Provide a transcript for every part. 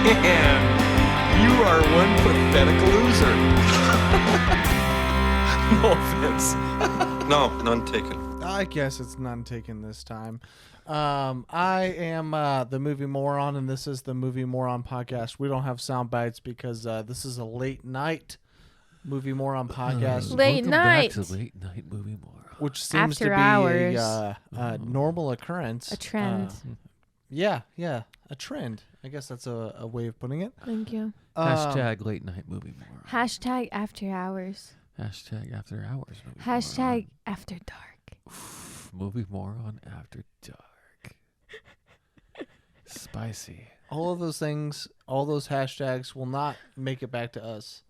Man, you are one pathetic loser. No offense. No, none taken. I guess it's none taken this time. I am the Movie Moron, and this is the Movie Moron podcast. We don't have sound bites because this is a late night Movie Moron podcast. Late night. Back to late night Movie Moron. Which seems After to be hours. a normal occurrence. A trend. Yeah, a trend. I guess that's a way of putting it. Thank you. Hashtag late night Movie Moron. Hashtag after hours. Hashtag after hours Movie Hashtag after dark. Moron. Movie Moron after dark. Spicy. All of those things, all those hashtags will not make it back to us.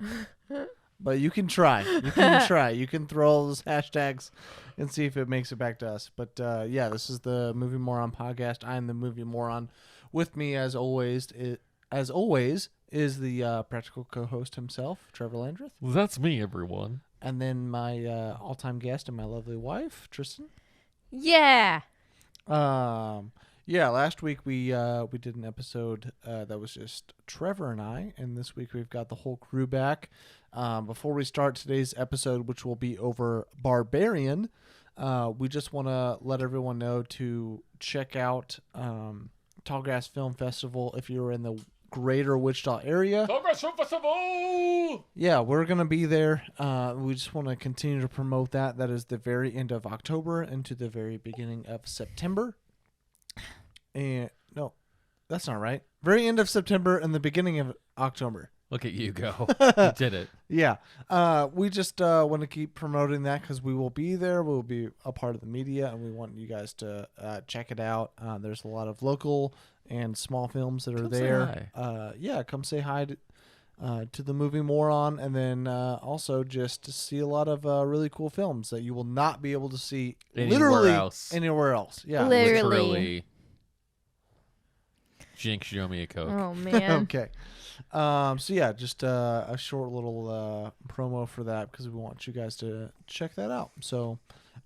But you can try. You can try. You can throw all those hashtags and see if it makes it back to us. But yeah, this is the Movie Moron podcast. I'm the Movie Moron. With me, as always, is the practical co-host himself, Trevor Landreth. Well, that's me, everyone. And then my all-time guest and my lovely wife, Tristan. Yeah. Yeah, last week we did an episode that was just Trevor and I, and this week we've got the whole crew back. Before we start today's episode, which will be over Barbarian, we just want to let everyone know to check out Tallgrass Film Festival if you're in the greater Wichita area. Tallgrass Film Festival! Yeah, we're going to be there. We just want to continue to promote that. That is the very end of October into the very beginning of September. And no, that's not right. Very end of September and the beginning of October. Look at you go. You did it. Yeah. We just want to keep promoting that because we will be there. We'll be a part of the media, and we want you guys to check it out. There's a lot of local and small films that are Come say there. hi. Yeah, come say hi to the Movie Moron, and then also just to see a lot of really cool films that you will not be able to see literally anywhere else. Yeah. Literally. Jinx, show me a Coke. Oh, man. Okay. So yeah, just a short little promo for that because we want you guys to check that out. So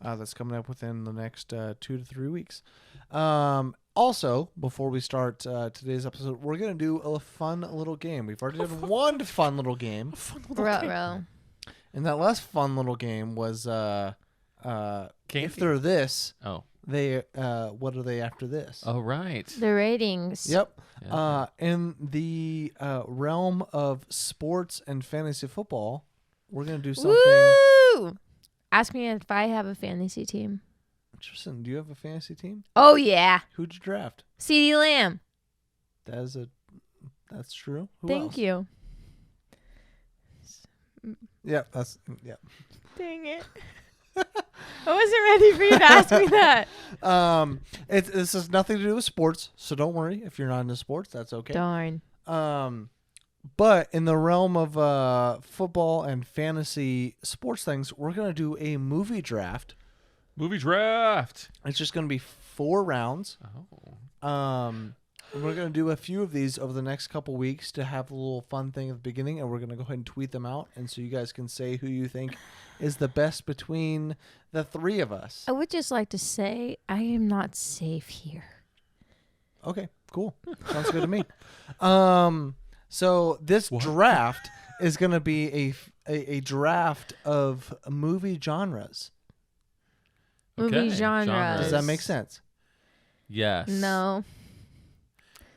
that's coming up within the next 2 to 3 weeks. Also, before we start today's episode, we're gonna do a fun little game. We've already done one fun little game, Ruh-roh. and that last fun little game was if Candy. they're this, Oh. they what are they after this? Oh, right. The ratings. Yep. Yeah. In the realm of sports and fantasy football, we're going to do something. Woo! Ask me if I have a fantasy team. Tristan, do you have a fantasy team? Oh, yeah. Who'd you draft? CeeDee Lamb. That's true. Who Thank else? you. Yeah, Dang it. I wasn't ready for you to ask me that. This has nothing to do with sports, so don't worry if you're not into sports. That's okay. Darn. But in the realm of football and fantasy sports things, we're going to do a movie draft. Movie draft. It's just going to be 4 rounds. Oh. We're going to do a few of these over the next couple weeks to have a little fun thing at the beginning, and we're going to go ahead and tweet them out, and so you guys can say who you think is the best between the 3 of us. I would just like to say I am not safe here. Okay, cool. Sounds good to me. So this draft is going to be a draft of movie genres. Movie Okay, genres. genres. Does that make sense? Yes. No.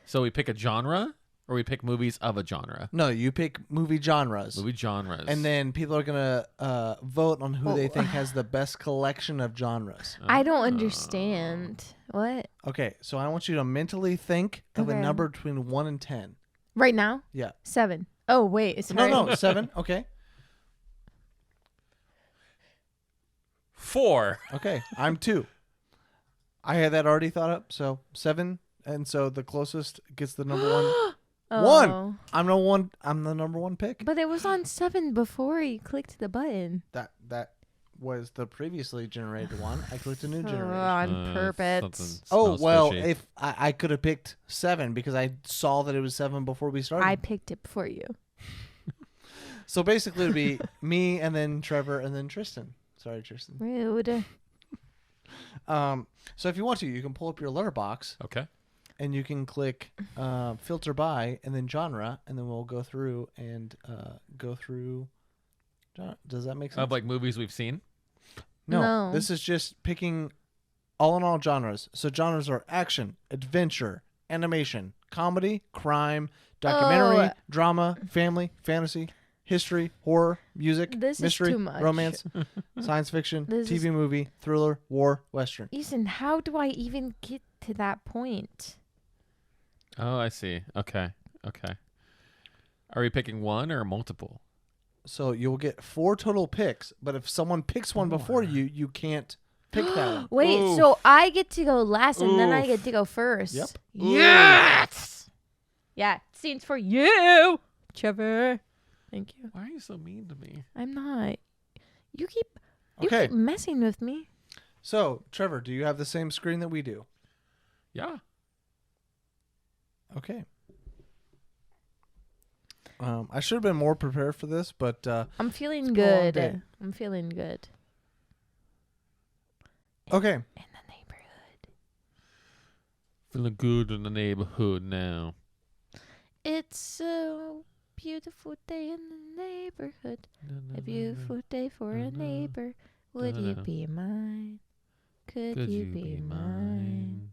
So we pick a genre, or we pick movies of a genre? No, you pick movie genres. Movie genres. And then people are going to vote on who they think has the best collection of genres. I don't understand. What? Okay, so I want you to mentally think of a Okay. number between 1 and 10. Right now? Yeah. 7. Oh, wait. It's No, 7. Okay. 4. Okay, I'm 2. I had that already thought up, so 7, and so the closest gets the number 1. Oh. 1. I'm the number 1 pick. But it was on 7 before you clicked the button. That was the previously generated one. I clicked a new Oh, generation. on purpose. Oh, smells well, fishy. if I could have picked 7 because I saw that it was 7 before we started. I picked it for you. So basically, it'd be me and then Trevor and then Tristan. Sorry, Tristan. Rude. So if you want to, you can pull up your letterbox. Okay. and you can click filter by and then genre, and then we'll go through and go through. Does that make sense? Of like movies we've seen. No, No. this is just picking all in all genres. So genres are action, adventure, animation, comedy, crime, documentary, Oh. drama, family, fantasy, history, horror, music, This is mystery, too much. romance, science fiction, This TV is- movie, thriller, war, western. Ethan, how do I even get to that point? Oh, I see. Okay. Are we picking one or multiple? So you'll get 4 total picks, but if someone picks one before Four. you can't pick that one. Wait, Oof. so I get to go last and then I Oof. get to go first. Yep. Yes. Yeah, scenes for you, Trevor. Thank you. Why are you so mean to me? I'm not. You keep Okay. keep messing with me. So, Trevor, do you have the same screen that we do? Yeah. Okay. I should have been more prepared for this, but I'm feeling been a long good. day. I'm feeling good. okay. In the neighborhood. Feeling good in the neighborhood now. It's a beautiful day in the neighborhood. A beautiful day for a neighbor. Would you be mine? Could you be mine?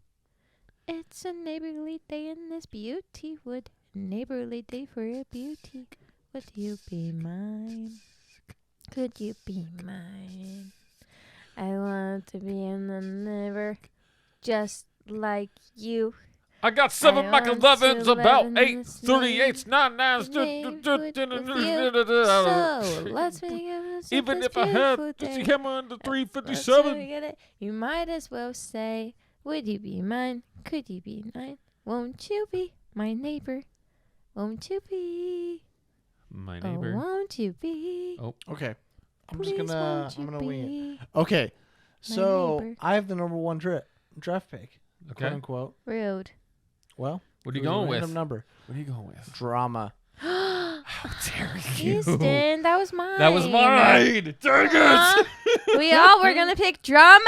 It's a neighborly day in this beauty wood. Neighborly day for a beauty. Would you be mine? Could you be mine? I want to be in the neighbor just like you. I got 7 I Mac want 11s, to about live in 8 this 38s, 9 So let's make it Even if I had the hammer and the 357. You might as well say, would you be mine? Could you be mine? Won't you be my neighbor? Won't you be? My Oh, neighbor. won't you be? Okay. I'm Please, just won't you I'm gonna wing it. be Okay. So neighbor? I have the number 1 draft pick, quote Okay. unquote. Rude. Well, What are you it was a going with? random number. What are you going with? Drama. How dare you? Houston, that was mine. That was mine. Dang Huh? it. We all were gonna pick drama.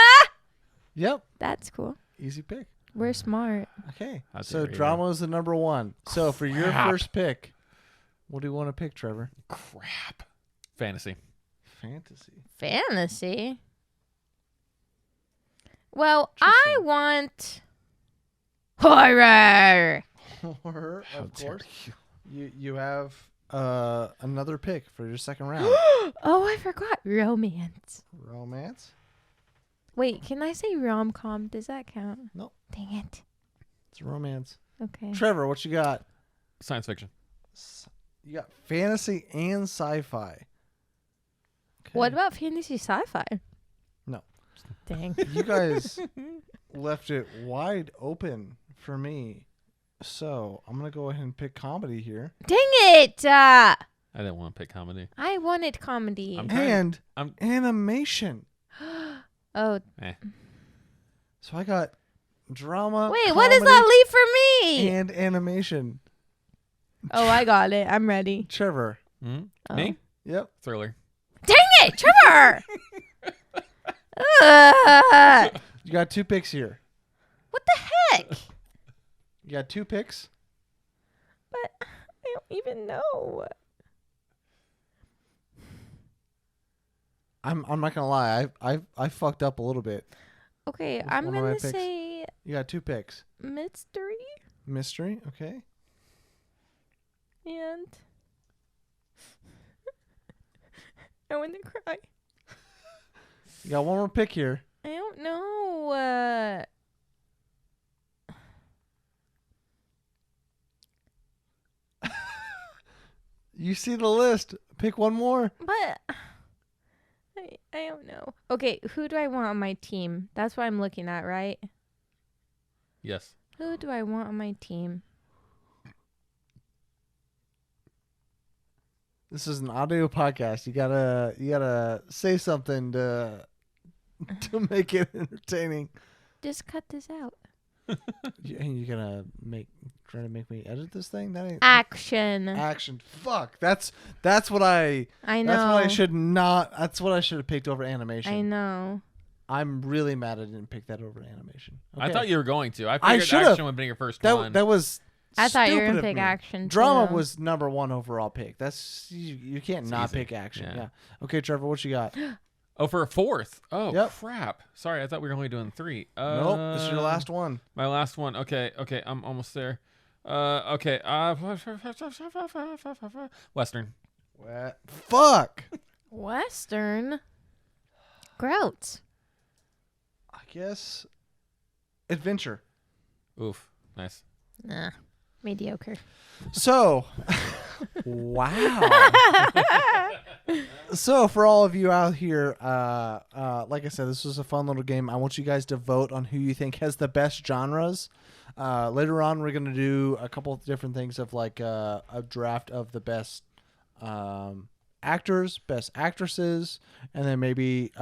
Yep. That's cool. Easy pick. We're smart. Okay. How So dare you. drama is the number 1. So for your Crap. first pick, what do you want to pick, Trevor? Crap. Fantasy. Fantasy. Fantasy. Well, I Interesting. want horror. Horror, How of dare course. you. You have another pick for your second round. Oh, I forgot romance. Romance. Wait, can I say rom-com? Does that count? Nope. Dang it. It's romance. Okay. Trevor, what you got? Science fiction. You got fantasy and sci-fi. Okay. What about fantasy sci-fi? No. Dang. You guys left it wide open for me. So I'm going to go ahead and pick comedy here. Dang it! I didn't want to pick comedy. I wanted comedy. I'm- And I'm- animation. Oh, So I got drama. wait, what does that leave for me? And animation. Oh, I got it. I'm ready. Trevor. Hmm? Oh. Me? Yep. Thriller. Dang it, Trevor! Ugh. You got 2 picks here. What the heck? You got 2 picks. But I don't even know. I'm not gonna lie. I fucked up a little bit. Okay, Which I'm one of my gonna picks? say You got 2 picks. mystery Mystery. Okay. and I want to cry. You got 1 more pick here. I don't know. You see the list. Pick 1 more. But I don't know. Okay, who do I want on my team? That's what I'm looking at, right? Yes. Who do I want on my team? This is an audio podcast. You gotta say something to make it entertaining. Just cut this out. You gonna try to make me edit this thing? That ain't Action. action. Fuck. That's what I I know. That's what I should not. That's what I should have picked over animation. I know. I'm really mad I didn't pick that over animation. I Okay. thought you were going to. I I figured should've. action would be your first one. that was. I thought you were stupid gonna of pick me. action. Drama too. was number 1 overall pick. That's you can't It's not easy. pick action. Yeah. Yeah. Okay, Trevor, what you got? Oh, for a fourth. Oh, Yep. crap. Sorry, I thought we were only doing 3. Nope, this is your last one. My last one. Okay, I'm almost there. Okay. Western. Fuck. Western. Grout. I guess. Adventure. Oof. Nice. Nah. Mediocre. So, wow. So for all of you out here, like I said, this was a fun little game. I want you guys to vote on who you think has the best genres. Later on, we're gonna do a couple of different things of like a draft of the best actors, best actresses, and then maybe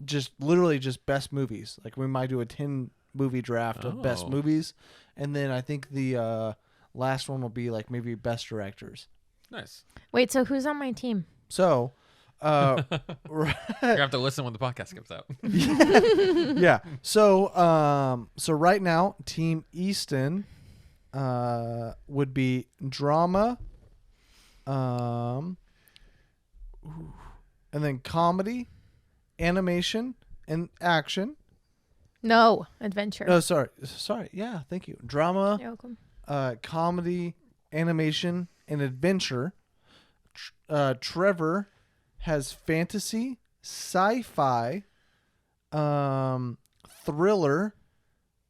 just literally just best movies. Like we might do a 10 movie draft of best Oh. movies, and then I think the last one will be like maybe best directors. Nice. Wait, so who's on my team? So, You have to listen when the podcast comes out. yeah. So right now, Team Easton would be drama, and then comedy, animation, and action. No, adventure. No, sorry. Yeah, thank you. Drama, You're welcome. comedy, animation, and adventure. Trevor has fantasy, sci-fi, thriller,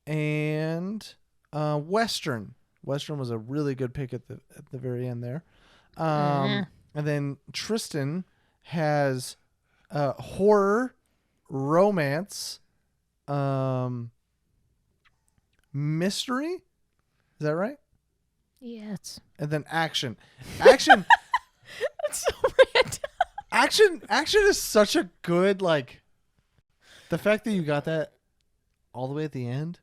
and western. Western was a really good pick at the very end there. And then Tristan has horror, romance, mystery. Is that right? Yes. And then action. Action. That's so random. Action is such a good, like, the fact that you got that all the way at the end.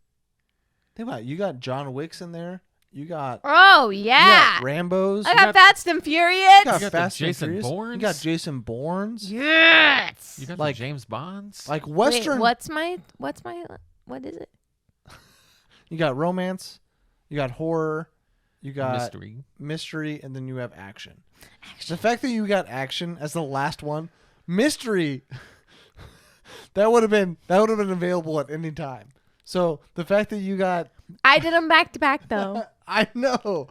Think about it. You got John Wick's in there. You got Oh, you yeah. got Rambo's. I You got Fast and Furious. got the Fast and Jason Furious. You Bournes? got Jason Bournes. Yes. You got Like- the James Bonds. Like Wait, Western. what is it? You got romance. You got horror. You got mystery. mystery, and then you have action. The fact that you got action as the last one, mystery, that would have been available at any time. So the fact that you got, I did them back to back though. I know,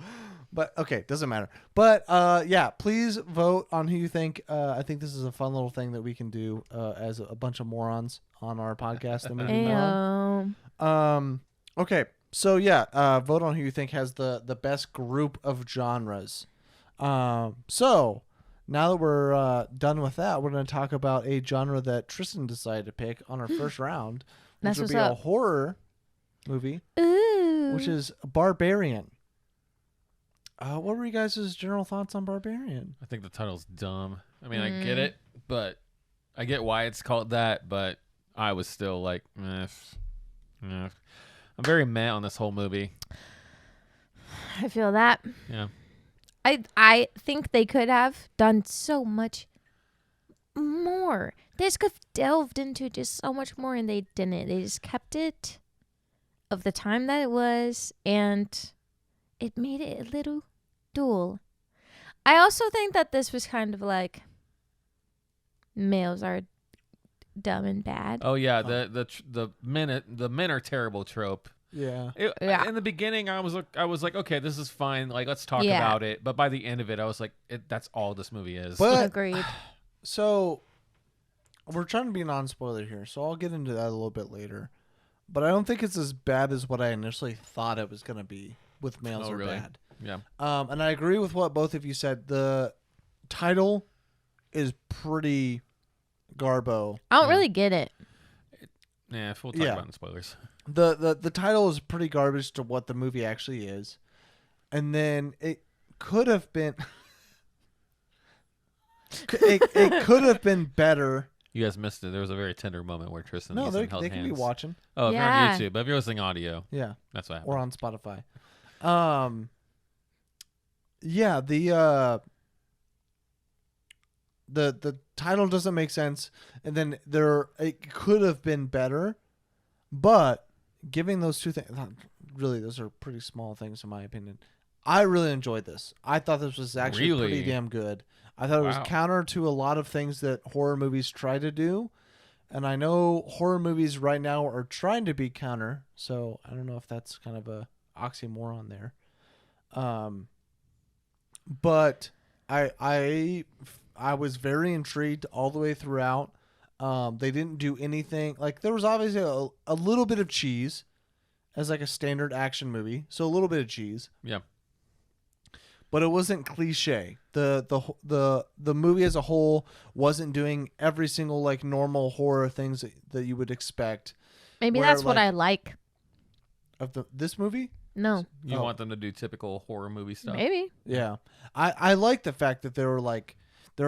but okay, doesn't matter. But yeah, please vote on who you think. I think this is a fun little thing that we can do as a bunch of morons on our podcast. The movie Moron. Ayo. Okay. So yeah, vote on who you think has the best group of genres. So now that we're done with that, we're going to talk about a genre that Tristan decided to pick on our first round, which That's would what's be a up. horror movie, Ooh. which is Barbarian. What were you guys' general thoughts on Barbarian? I think the title's dumb. I mean, I get it, but I get why it's called that, but I was still like, meh. I'm very meh on this whole movie. I feel that. Yeah. I think they could have done so much more. They just could have delved into just so much more, and they didn't. They just kept it of the time that it was, and it made it a little dull. I also think that this was kind of like males are dumb and bad. Oh yeah, the men are terrible trope. Yeah. Yeah. In the beginning, I was like, okay, this is fine. Like, let's talk Yeah. about it. But by the end of it, I was like, that's all this movie is. But Agreed. so we're trying to be non-spoiler here, so I'll get into that a little bit later. But I don't think it's as bad as what I initially thought it was going to be with Males Oh, Are really? Bad. Yeah. And I agree with what both of you said. The title is pretty garbo. I don't really get it. Yeah. We'll talk Yeah. about it in spoilers. The title is pretty garbage to what the movie actually is. And then it could have been it could have been better. You guys missed it. There was a very tender moment where Tristan No, and they Ethan held can be hands. watching. Oh, if you're Yeah. on YouTube, but if you're listening audio, Yeah. that's what happened. Or on Spotify. Yeah, the title doesn't make sense, and then it could have been better, but giving those two things, really, those are pretty small things in my opinion. I really enjoyed this. I thought this was actually Really? pretty damn good. I thought it was Wow. counter to a lot of things that horror movies try to do. And I know horror movies right now are trying to be counter, so I don't know if that's kind of a oxymoron there. But I was very intrigued all the way throughout. They didn't do anything like there was obviously a little bit of cheese as like a standard action movie, so a little bit of cheese. Yeah. But it wasn't cliche. The movie as a whole wasn't doing every single like normal horror things that you would expect. Maybe Where, that's what like- I like. Of this movie? No, You Oh. want them to do typical horror movie stuff? maybe. Yeah. I like the fact that there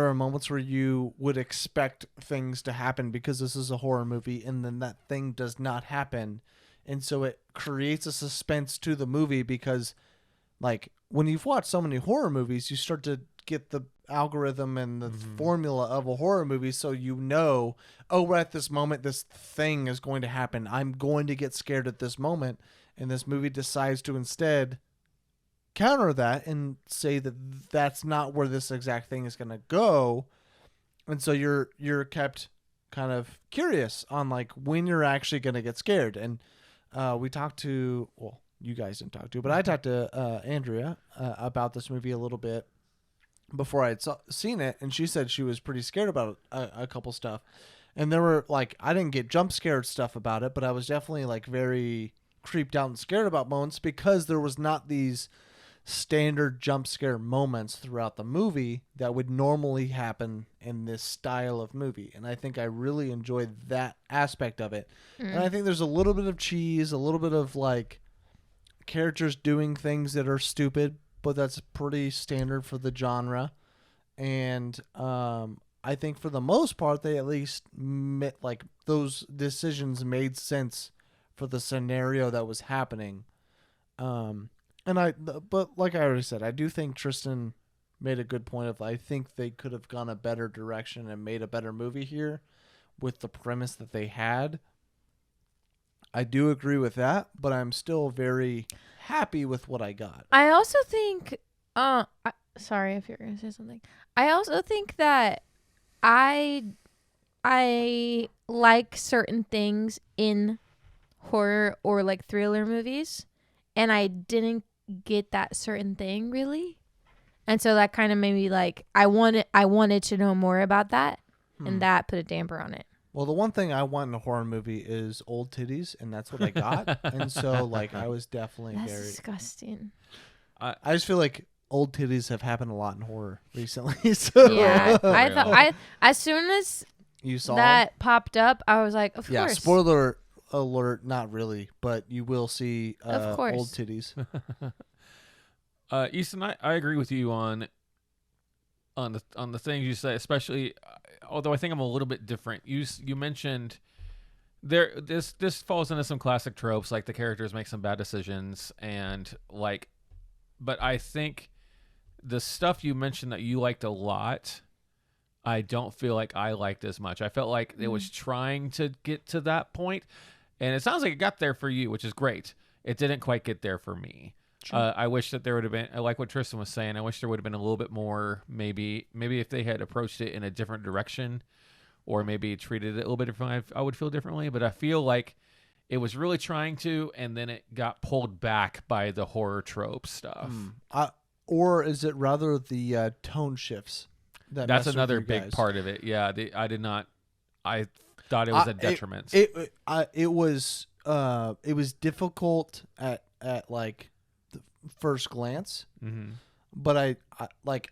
are moments where you would expect things to happen because this is a horror movie, and then that thing does not happen. And so it creates a suspense to the movie because like when you've watched so many horror movies, you start to get the algorithm and the formula of a horror movie, so you know, oh, right at this moment this thing is going to happen. I'm going to get scared at this moment, and this movie decides to instead counter that and say that that's not where this exact thing is going to go. And so you're kept kind of curious on like when you're actually going to get scared. And we talked to, well, you guys didn't talk to, but I talked to Andrea about this movie a little bit before I had seen it, and she said she was pretty scared about a couple stuff. And there were like, I didn't get jump scared stuff about it, but I was definitely like very creeped out and scared about moments because there was not these standard jump scare moments throughout the movie that would normally happen in this style of movie. And I think I really enjoyed that aspect of it. And I think there's a little bit of cheese, a little bit of like characters doing things that are stupid, but that's pretty standard for the genre. And I think for the most part, they at least like those decisions made sense for the scenario that was happening. But like I already said, I do think Tristan made a good point of I think they could have gone a better direction and made a better movie here with the premise that they had. I do agree with that, but I'm still very happy with what I got. I also think, sorry if you're going to say something. I also think that I like certain things in horror or like thriller movies, and I didn't get that certain thing really. And so that kind of made me like, I wanted to know more about that, and that put a damper on it. Well, the one thing I want in a horror movie is old titties, and that's what I got. And so, like, I was definitely That's very... disgusting. I just feel like old titties have happened a lot in horror recently. So Yeah, I thought as soon as you saw that popped up, I was like, of yeah, course. spoiler alert, not really, but you will see Of course. old titties. Easton, I agree with you on the things you say, especially. Although I think I'm a little bit different. You mentioned this falls into some classic tropes, like the characters make some bad decisions, and like, but I think the stuff you mentioned that you liked a lot, I don't feel like I liked as much. I felt like it was trying to get to that point, and it sounds like it got there for you, which is great. It didn't quite get there for me. Sure. I wish that there would have been, like what Tristan was saying, I wish there would have been a little bit more, maybe if they had approached it in a different direction, or maybe treated it a little bit differently, I would feel differently. But I feel like it was really trying to, and then it got pulled back by the horror trope stuff. Or is it rather the tone shifts? That's mess with another you big guys? part of it. Yeah, I thought it was a detriment. It was difficult at like the first glance, but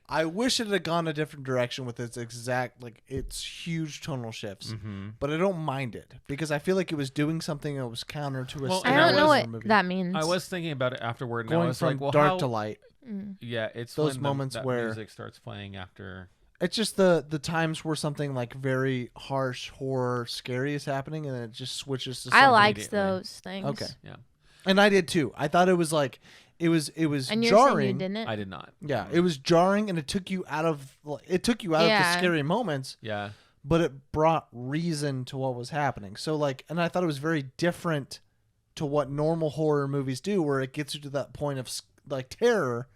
I wish it had gone a different direction with its exact like its huge tonal shifts. But I don't mind it because I feel like it was doing something that was counter to a Well, I and don't know horror what movie. that means. I was thinking about it afterward, and I Going was from like, well, dark how, to light. yeah, it's Those when moments that where- music starts playing after. It's just the times where something like very harsh horror scary is happening and it just switches to something. I liked immediately. those things. Okay. Yeah. And I did too. I thought it was like it was And you're saying you jarring. didn't? I did not. Yeah, it was jarring, and it took you out of the scary moments. Yeah. But it brought reason to what was happening. So like, and I thought it was very different to what normal horror movies do, where it gets you to that point of like terror,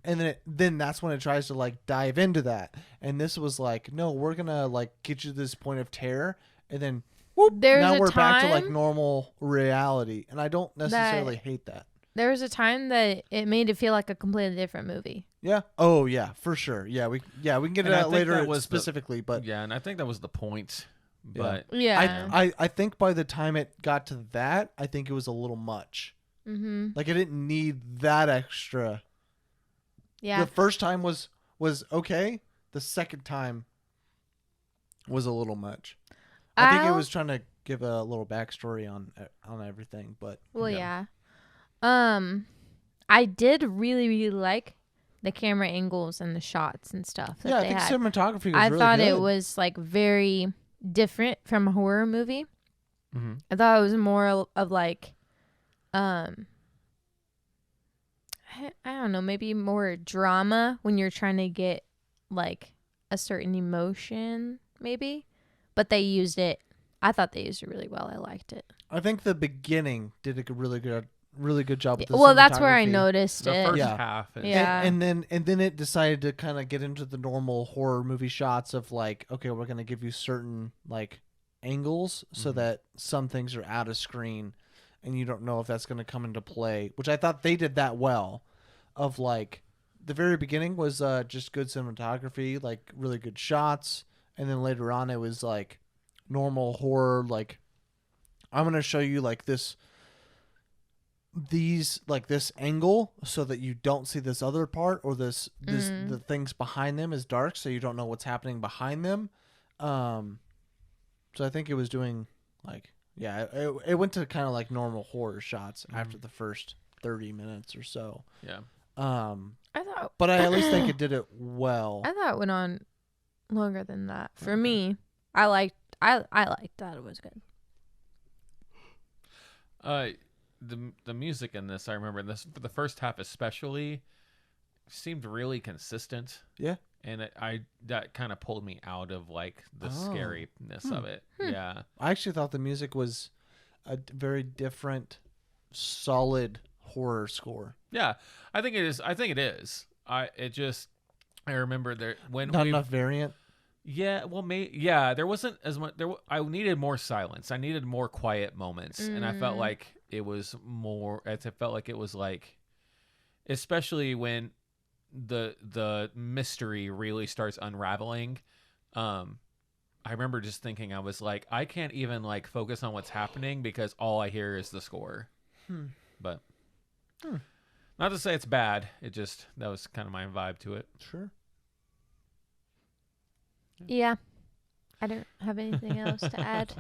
and then that's when it tries to like dive into that. And this was like, no, we're gonna like get you to this point of terror, and then whoop, now we're back to like normal reality. And I don't necessarily hate that. There was a time that it made it feel like a completely different movie. Yeah. Oh yeah, for sure. Yeah, we can get And it I out think later that was specifically, but Yeah, and I think that was the point. But Yeah. I think by the time it got to that, I think it was a little much. Mm-hmm. Like I didn't need that extra. Yeah. The first time was okay. The second time was a little much. I think it was trying to give a little backstory on everything, but Well, yeah. I did really, really like the camera angles and the shots and stuff that yeah, I they think had. cinematography was I really thought good. it was like very different from a horror movie. Mhm. I thought it was more of like, I don't know, maybe more drama when you're trying to get like a certain emotion, maybe. But they used it. I thought they used it really well. I liked it. I think the beginning did a really good job with the Well, that's where I cinematography. noticed the it. first Yeah. half is Yeah. And then it decided to kind of get into the normal horror movie shots of like, okay, we're gonna give you certain like angles so that some things are out of screen, and you don't know if that's gonna come into play. Which I thought they did that well. Of like, the very beginning was just good cinematography, like really good shots, and then later on it was like normal horror. Like, I'm gonna show you like this angle so that you don't see this other part, or this the things behind them is dark, so you don't know what's happening behind them. So I think it was doing like, yeah, it went to kind of like normal horror shots after the first 30 minutes or so. Yeah. I thought, But I at least think it did it well. I thought it went on longer than that. For me, I liked that. It was good. The music in this, I remember this for the first half especially, seemed really consistent. Yeah. And that kind of pulled me out of like the scariness of it. Yeah. I actually thought the music was a very different, solid horror score. Yeah. I think it is. I remember there when Not enough variant. Yeah, well, there wasn't as much. I needed more silence. I needed more quiet moments, and I felt like it was more. I felt like it was like, especially when the mystery really starts unraveling. I remember just thinking, I was like, I can't even like focus on what's happening because all I hear is the score. But not to say it's bad. That was kind of my vibe to it. Sure. Yeah. I don't have anything else to add.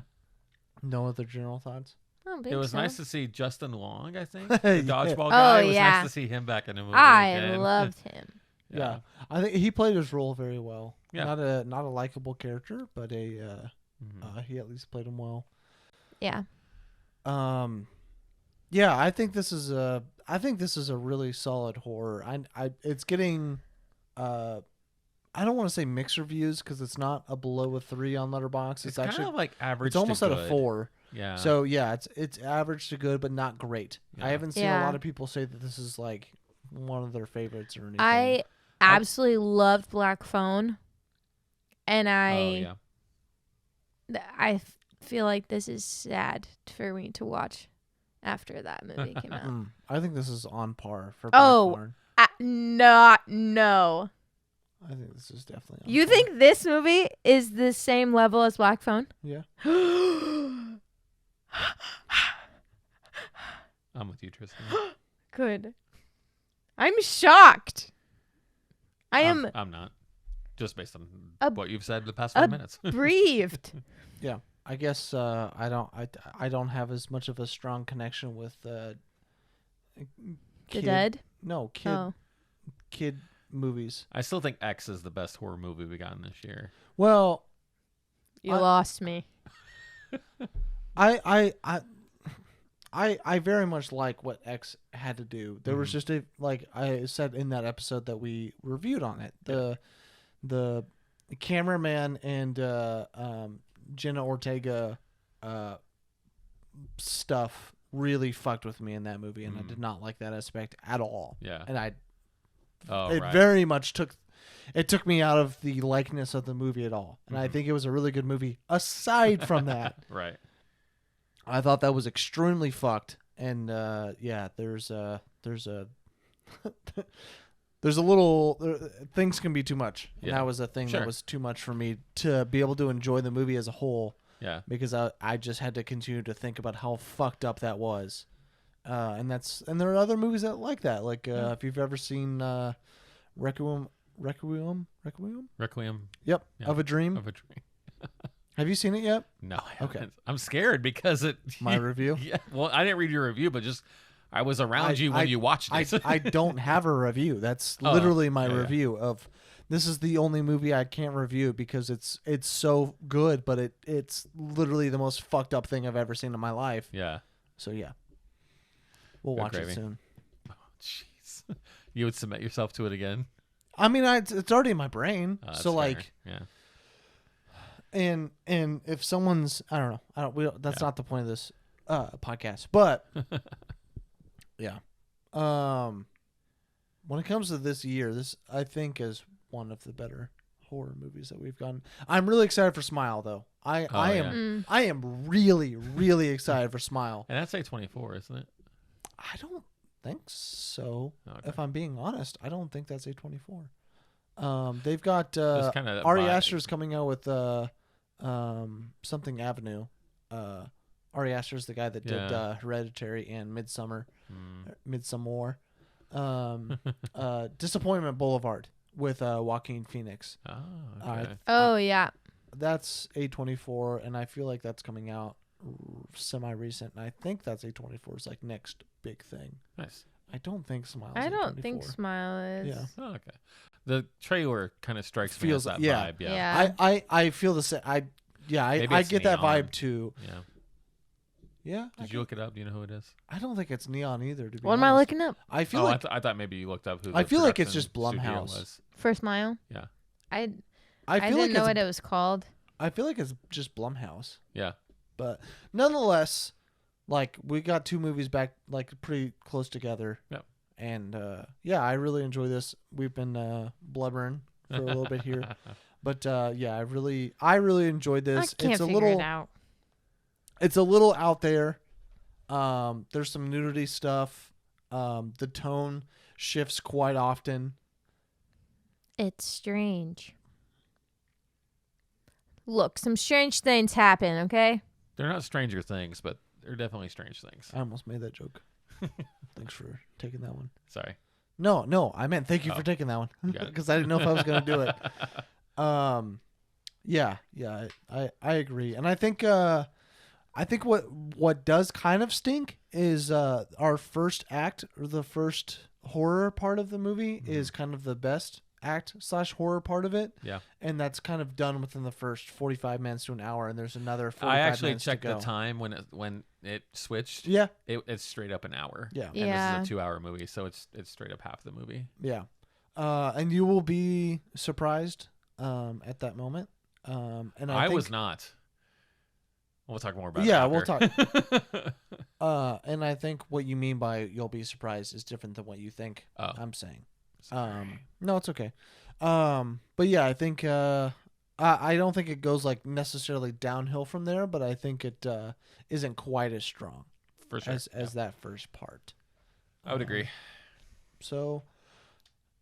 No other general thoughts? I don't think It was so. nice to see Justin Long, I think. Yeah. The dodgeball guy. It was yeah. nice to see him back in the movie. I again. loved him. Yeah. I think he played his role very well. Yeah. Not a likable character, but he at least played him well. Yeah. Yeah, I think this is a really solid horror. It's getting I don't want to say mixed reviews because it's not a below a 3 on Letterboxd. It's actually kind of like average. it's almost to at good. a 4. Yeah. So yeah, it's average to good, but not great. Yeah. I haven't seen a Yeah. lot of people say that this is like one of their favorites or anything. I absolutely loved Black Phone. And I feel like this is sad for me to watch after that movie came out. I think this is on par for Oh. Blackthorn. No. I think this is definitely on You par. think this movie is the same level as Black Phone? Yeah. I'm with you, Tristan. Good. I'm shocked. I'm I'm not. Just based on A- what you've said the past 5 minutes. briefed. Yeah. I guess I don't have as much of a strong connection with The kid- Dead? No, kid movies. I still think X is the best horror movie we got this year. Well, You lost me. I I very much like what X had to do. There was Mhm. just like I said in that episode that we reviewed on it. The cameraman and Jenna Ortega stuff really fucked with me in that movie, and I did not like that aspect at all. Yeah. And Oh, it right. very much took me out of the likeness of the movie at all. And I think it was a really good movie aside from that. Right. I thought that was extremely fucked. And yeah, there's a there's a little things can be too much. And Yeah. that was a thing Sure. that was too much for me to be able to enjoy the movie as a whole, Yeah. because I just had to continue to think about how fucked up that was. And there are other movies that like that. Like if you've ever seen Requiem. Requiem Yep, Yeah. of a Dream. of a Dream. Have you seen it yet? No. I Okay. haven't. I'm scared because it. My review? Yeah. Well, I didn't read your review, but just I was around you when you watched it. I don't have a review. That's Oh, literally my yeah, yeah. review of. This is the only movie I can't review because it's so good, but it's literally the most fucked up thing I've ever seen in my life. Yeah. So yeah, we'll Good watch gravy. it soon. Jeez. You would submit yourself to it again? I mean, it's already in my brain. That's So fair. like, Yeah. and if someone's, I don't know, that's Yeah. not the point of this podcast, but yeah, when it comes to this year, this I think is one of the better horror movies that we've gotten. I'm really excited for Smile though. I yeah. am really really excited for Smile. And that's A24, isn't it? I don't think so. Okay. If I'm being honest, I don't think that's A24. They've got Just kinda that Ari vibe. Aster's coming out with something Avenue. Ari Aster's the guy that did Yeah. Hereditary and Midsummer. Mm. Midsommar. Disappointment Boulevard with Joaquin Phoenix. Oh, I- okay. Oh yeah. That's A24, and I feel like that's coming out semi-recent. And I think that's A24's like next big thing. Nice. I don't think Smile's I don't think A24. Smile is. Yeah. Oh, okay. The trailer kind of strikes me Feels- as that yeah. vibe. Yeah. Yeah. I feel the same. I Maybe it's get that neon. vibe too. Yeah. Yeah. Did you look it up? Do you know who it is? I don't think it's neon either. To be What am I honest. looking up? I feel Oh, like I thought maybe you looked up who. I the feel like it's production just studio Blumhouse. was. For Smile? Yeah. I I feel didn't like know it's, what it was called. I feel like it's just Blumhouse. Yeah. But nonetheless, like we got two movies back like pretty close together. Yep. And yeah, I really enjoy this. We've been blubbering for a little bit here. But yeah, I really enjoyed this. I can't It's a figure little it out. It's a little out there. There's some nudity stuff. The tone shifts quite often. It's strange. Look, some strange things happen, okay? They're not Stranger Things, but they're definitely strange things. I almost made that joke. Thanks for taking that one. Sorry. No, I meant thank you Oh, for taking that one you got it. because I didn't know if I was going to do it. Yeah, I agree, and I think what does kind of stink is our first act or the first horror part of the movie is kind of the best act / horror part of it. Yeah. And that's kind of done within the first 45 minutes to an hour, and there's another 45 I actually minutes checked to the go. time when it switched. Yeah, It's straight up an hour. yeah, And Yeah. this is a 2-hour movie, so it's straight up half the movie. yeah. And you will be surprised at that moment. And I think, was not. We'll talk more about it. Yeah, we'll after. and I think what you mean by you'll be surprised is different than what you think Oh. I'm saying. Sorry. No, it's okay. But yeah, I think I don't think it goes like necessarily downhill from there, but I think it isn't quite as strong For sure. as that first part. I would agree. So,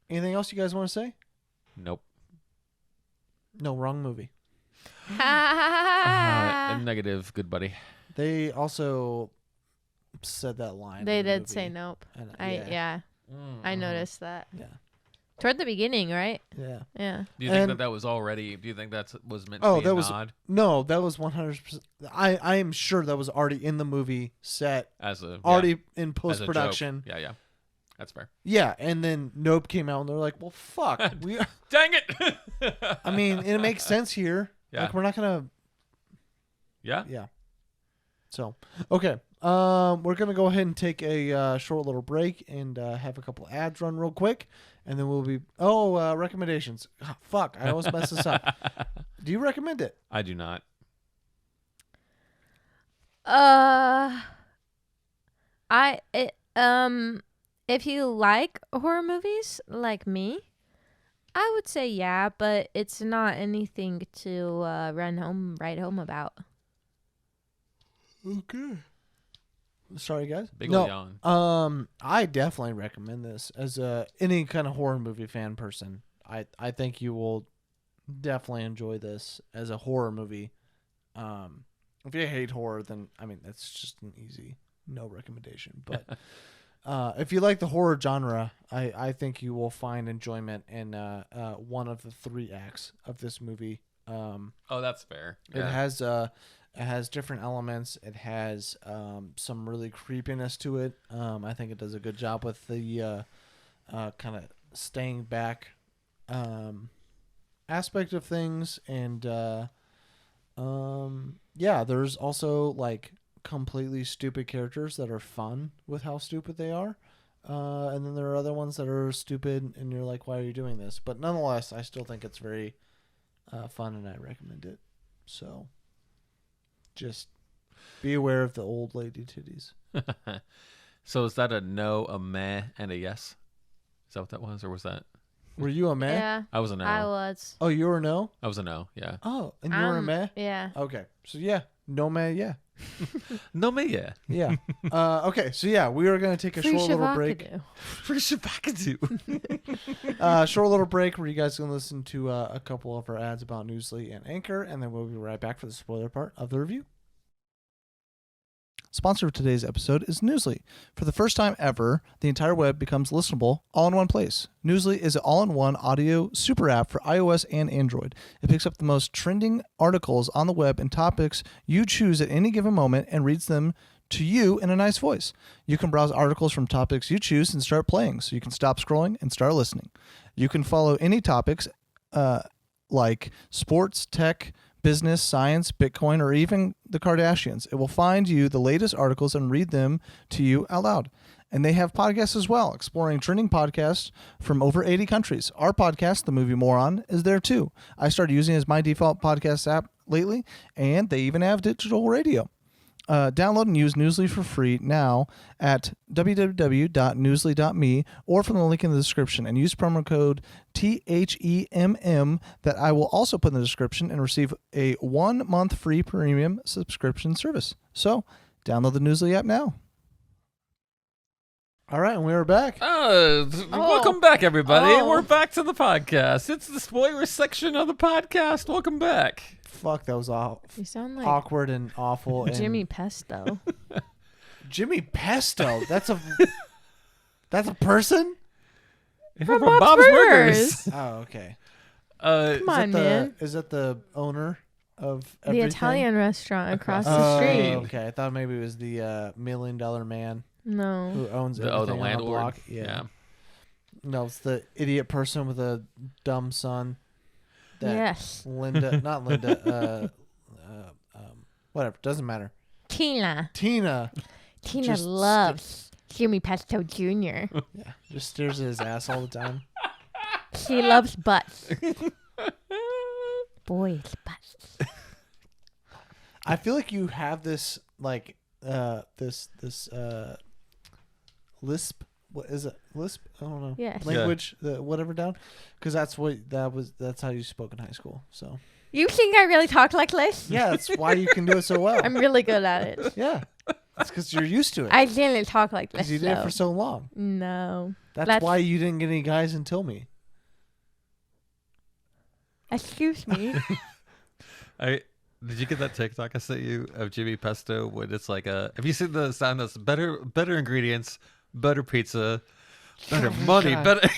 anything else you guys want to say? Nope. No, wrong movie. Negative, good buddy. They also said that line. They in the did say movie. nope. And, Yeah, I noticed that. Yeah. Toward the beginning, right? Yeah. Yeah. Do you think And- that was already? Do you think that was meant Oh, to be that a was- nod No, that was 100%. I am sure that was already in the movie set, as a already in as a post joke? production. Yeah, that's fair. Yeah, and then Nope came out, and they're like, "Well, fuck, Dang it! I mean, it makes sense here. Yeah. Like, we're not gonna." Yeah. Yeah. So, okay. we're gonna go ahead and take a short little break and have a couple ads run real quick, and then we'll be recommendations. Oh, fuck, I always mess this up. Do you recommend it? I do not. If you like horror movies like me, I would say yeah, but it's not anything to write home about. Okay. Sorry, guys. Big ol' yawn. I definitely recommend this as any kind of horror movie fan person. I think you will definitely enjoy this as a horror movie. If you hate horror, then I mean that's just an easy no recommendation. But if you like the horror genre, I think you will find enjoyment in one of the 3 acts of this movie. Oh, that's fair. It has different elements. It has some really creepiness to it. I think it does a good job with the kind of staying back aspect of things. And there's also like completely stupid characters that are fun with how stupid they are. And then there are other ones that are stupid and you're like, why are you doing this? But nonetheless, I still think it's very fun and I recommend it. So just be aware of the old lady titties. So is that a no, a meh, and a yes? Is that what that was, or was that? Were you a meh? Yeah, I was a no. I was. Oh, you were a no? I was a no. Yeah. Oh, and you were a meh? Yeah. Okay. So yeah, no meh, yeah. No meh, yeah. Yeah. Okay, so yeah, we are going to take a short little break. Short little break where you guys can listen to a couple of our ads about Newsly and Anchor, and then we'll be right back for the spoiler part of the review. Sponsor of today's episode is Newsly. For the first time ever, the entire web becomes listenable all in one place. Newsly is an all-in-one audio super app for iOS and Android. It picks up the most trending articles on the web and topics you choose at any given moment and reads them to you in a nice voice. You can browse articles from topics you choose and start playing, so you can stop scrolling and start listening. You can follow any topics like sports, tech, business, science, Bitcoin, or even the Kardashians. It will find you the latest articles and read them to you out loud. And they have podcasts as well, exploring trending podcasts from over 80 countries. Our podcast, The Movie Moron, is there too. I started using it as my default podcast app lately, and they even have digital radio. Download and use Newsly for free now at www.newsly.me or from the link in the description, and use promo code THEMM that I will also put in the description and receive a 1-month free premium subscription service. So download the Newsly app now. All right, and we are back. Welcome back, everybody. Oh. We're back to the podcast. It's the spoiler section of the podcast. Welcome back. Fuck, that was You sound like awkward and awful. And Jimmy Pesto. Jimmy Pesto. That's a person? From Bob's Burgers. Oh, okay. Come on, man. Is that the owner of The everything? Italian restaurant across the Oh, street. okay. I thought maybe it was the $1 million man No. who owns The everything on the landlord. block. Yeah. No, it's the idiot person with a dumb son. That Yes. not Linda. Whatever. Doesn't matter. Tina. Tina. Tina Just loves Jimmy Pesto Jr. Yeah. Just stares at his ass all the time. She loves butts. Boys' butts. I feel like you have this like this lisp. What is it? Lisp? I don't know. Yes. Language, whatever down, because that's how you spoke in high school. So You think I really talk like this? yeah, that's why you can do it so well. I'm really good at it. Yeah, that's because you're used to it. I didn't talk like this. Because you did it though. for so long. No. That's why you didn't get any guys until me. Excuse me. Did you get that TikTok I sent you of Jimmy Pesto when it's like have you seen the sound that's better ingredients, better pizza, better money, God. better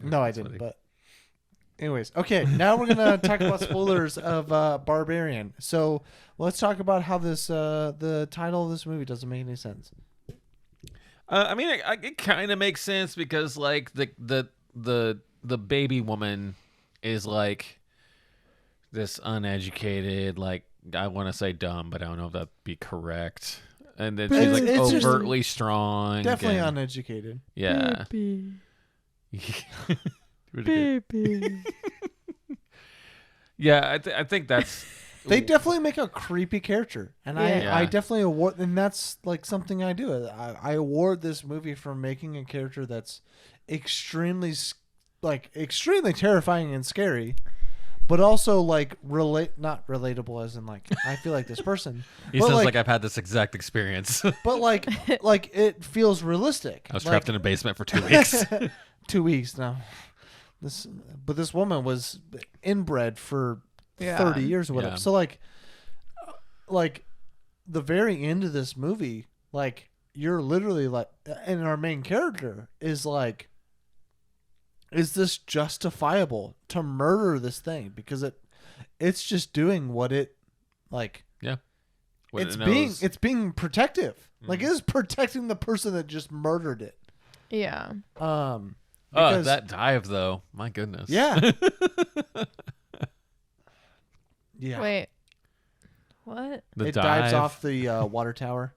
No, I didn't. But anyways, okay. Now we're gonna talk about spoilers of Barbarian. So let's talk about how this the title of this movie doesn't make any sense. I mean, it kind of makes sense because like the baby woman is like this uneducated, like I want to say dumb, but I don't know if that'd be correct. And then she's like It's just overtly strong. Definitely and, uneducated. Yeah. Baby. Really good. Baby. Yeah, I think that's. They definitely make a creepy character, and Yeah. I definitely award, and that's like something I do. I award this movie for making a character that's extremely extremely terrifying and scary, but also like not relatable as in like I feel like this person. He but sounds like I've had this exact experience. but like it feels realistic. I was trapped in a basement for 2 weeks. 2 weeks now. This woman was inbred for 30 years or whatever. Yeah. So like the very end of this movie, like you're literally like, and our main character is like, is this justifiable to murder this thing? Because it's just doing what it like. Yeah. What It's being protective. Like it is protecting the person that just murdered it. Yeah. Oh, that dive though. My goodness. Yeah. Yeah. Wait. What? The It dive, dives off the water tower.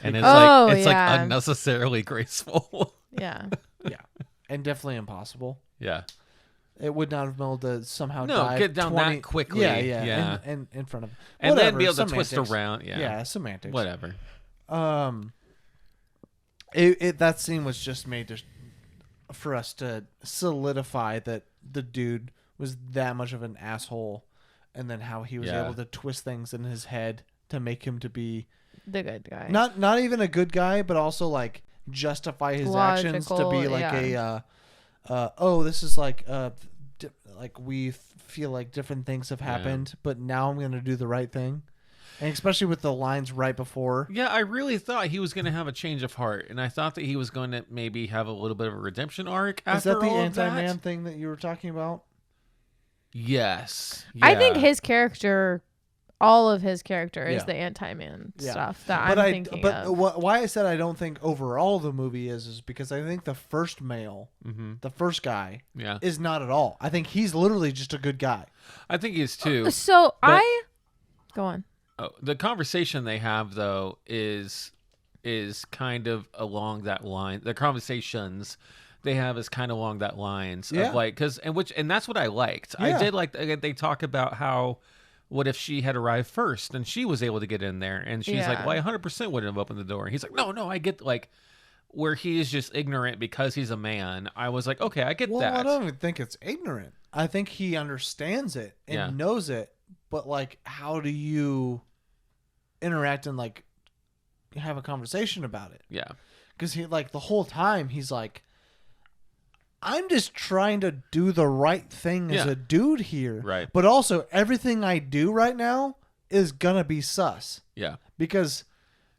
and it's Oh, like yeah. unnecessarily graceful. Yeah. Yeah. And definitely impossible. Yeah. It would not have been able to somehow No, dive get down 20 that quickly. Yeah. Yeah. And in front of him. And then Whatever, be able to twist semantics. around. Yeah. Yeah, semantics. Whatever. That scene was just made for us to solidify that the dude was that much of an asshole, and then how he was Yeah. able to twist things in his head to make him to be The good guy. not even a good guy, but also like justify his actions to be Logical, like yeah. this is like like we feel like different things have happened, but now I'm gonna do the right thing, and especially with the lines right before. Yeah, I really thought he was going to have a change of heart, and I thought that he was going to maybe have a little bit of a redemption arc after Is that the all of anti-man that. thing that you were talking about? Yes. I think Yeah. his character, all of his character, is Yeah. the anti-man Yeah. stuff that But I'm thinking of. why I said I don't think overall the movie is because I think the first male, the first guy, Yeah. is not at all. I think he's literally just a good guy. I think he is too. So But- go on. Oh, the conversation they have though is kind of along that line. The conversations they have is kind of along that lines Yeah. of like and that's what I liked. Yeah. I did like they talk about how what if she had arrived first and she was able to get in there and she's like, Yeah. well, I 100% wouldn't have opened the door. And he's like, no, I get like where he is just ignorant because he's a man. I was like, okay, I get Well, that. I don't even think it's ignorant. I think he understands it and Yeah. knows it, but like, how do you interact and like have a conversation about it? Yeah. Because he like the whole time he's like, I'm just trying to do the right thing as Yeah. a dude here. Right. But also everything I do right now is gonna be sus. Yeah. Because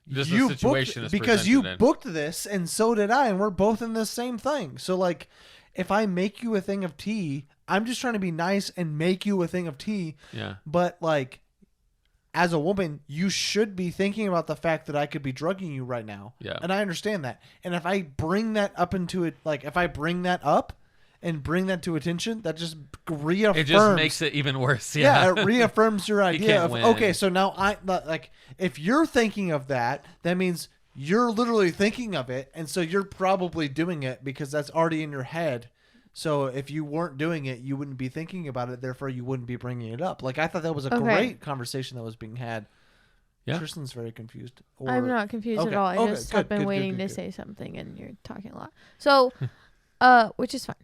Just the you situation booked, is because you presented in. booked this and so did I, and we're both in the same thing. So like if I make you a thing of tea, I'm just trying to be nice and make you a thing of tea. Yeah. But like as a woman, you should be thinking about the fact that I could be drugging you right now. Yeah. And I understand that. And if I bring that up into it, like if I bring that up and bring that to attention, that just reaffirms. It just makes it even worse. Yeah, Yeah. it reaffirms your idea can't of, win. okay, so now like if you're thinking of that, that means you're literally thinking of it, and so you're probably doing it because that's already in your head. So if you weren't doing it, you wouldn't be thinking about it. Therefore, you wouldn't be bringing it up. Like I thought that was a Okay. great conversation that was being had. Yeah. Tristan's very confused. I'm not confused Okay, at all. I okay, just good, have been good, waiting good, to good. say something, and you're talking a lot. So, which is fine.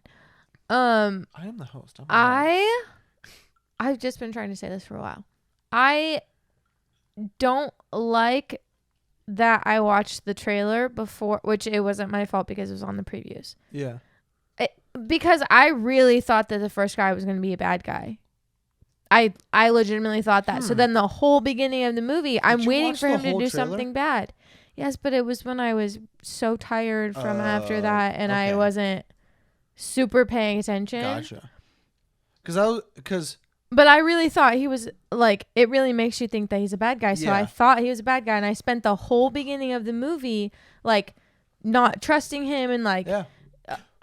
I am the host. I've just been trying to say this for a while. I don't like that I watched the trailer before, which it wasn't my fault because it was on the previews. Yeah. Because I really thought that the first guy was going to be a bad guy. I legitimately thought that. So then the whole beginning of the movie, I'm you waiting watch for the him to whole do trailer? something bad. Yes, but it was when I was so tired from after that, and I okay. wasn't super paying attention. Gotcha. Because But I really thought he was like, it really makes you think that he's a bad guy. So I Yeah. thought he was a bad guy, and I spent the whole beginning of the movie like not trusting him and like yeah.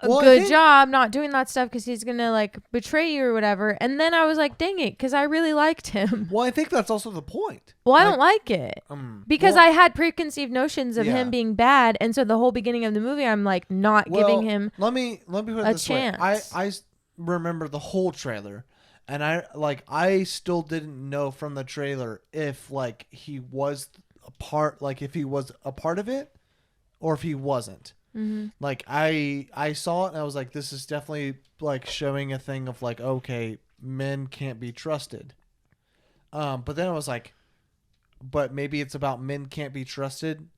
a Well, I good think- job not doing that stuff because he's gonna like betray you or whatever. And then I was like, dang it, because I really liked him. Well, I think that's also the point. Well, I don't like it because well, I had preconceived notions of Yeah. him being bad, and so the whole beginning of the movie, I'm like not giving him Let me put it a this way. chance. I remember the whole trailer, and I still didn't know from the trailer if like he was a part, like if he was a part of it, or if he wasn't. Like I saw it and I was like, this is definitely like showing a thing of like, okay, men can't be trusted. But then I was like, but maybe it's about men can't be trusted,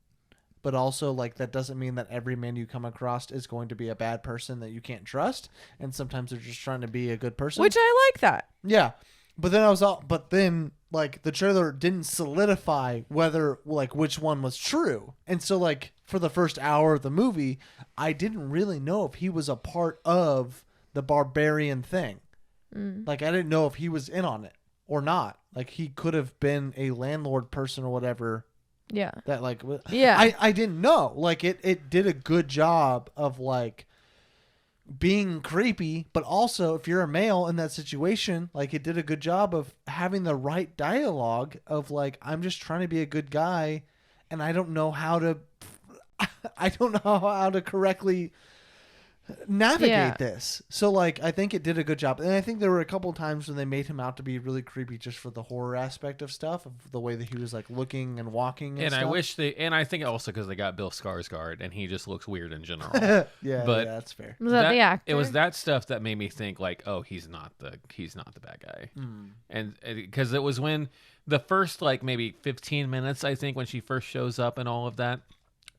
but also like that doesn't mean that every man you come across is going to be a bad person that you can't trust, and sometimes they're just trying to be a good person. which I like that. Yeah. But then like the trailer didn't solidify whether like which one was true. And so like for the first hour of the movie, I didn't really know if he was a part of the barbarian thing. Like I didn't know if he was in on it or not. Like he could have been a landlord person or whatever. Yeah. That like Yeah. I didn't know. Like it did a good job of like being creepy, but also if you're a male in that situation, like it did a good job of having the right dialogue of like, I'm just trying to be a good guy and I don't know how to correctly navigate this. So like I think it did a good job, and I think there were a couple of times when they made him out to be really creepy just for the horror aspect of stuff, of the way that he was like looking and walking and And stuff. I think also because they got Bill Skarsgård and he just looks weird in general. yeah, but that's fair. Was that the actor? It was that stuff that made me think like, oh, he's not the bad guy. And because it was when the first like maybe 15 minutes, I think, when she first shows up and all of that,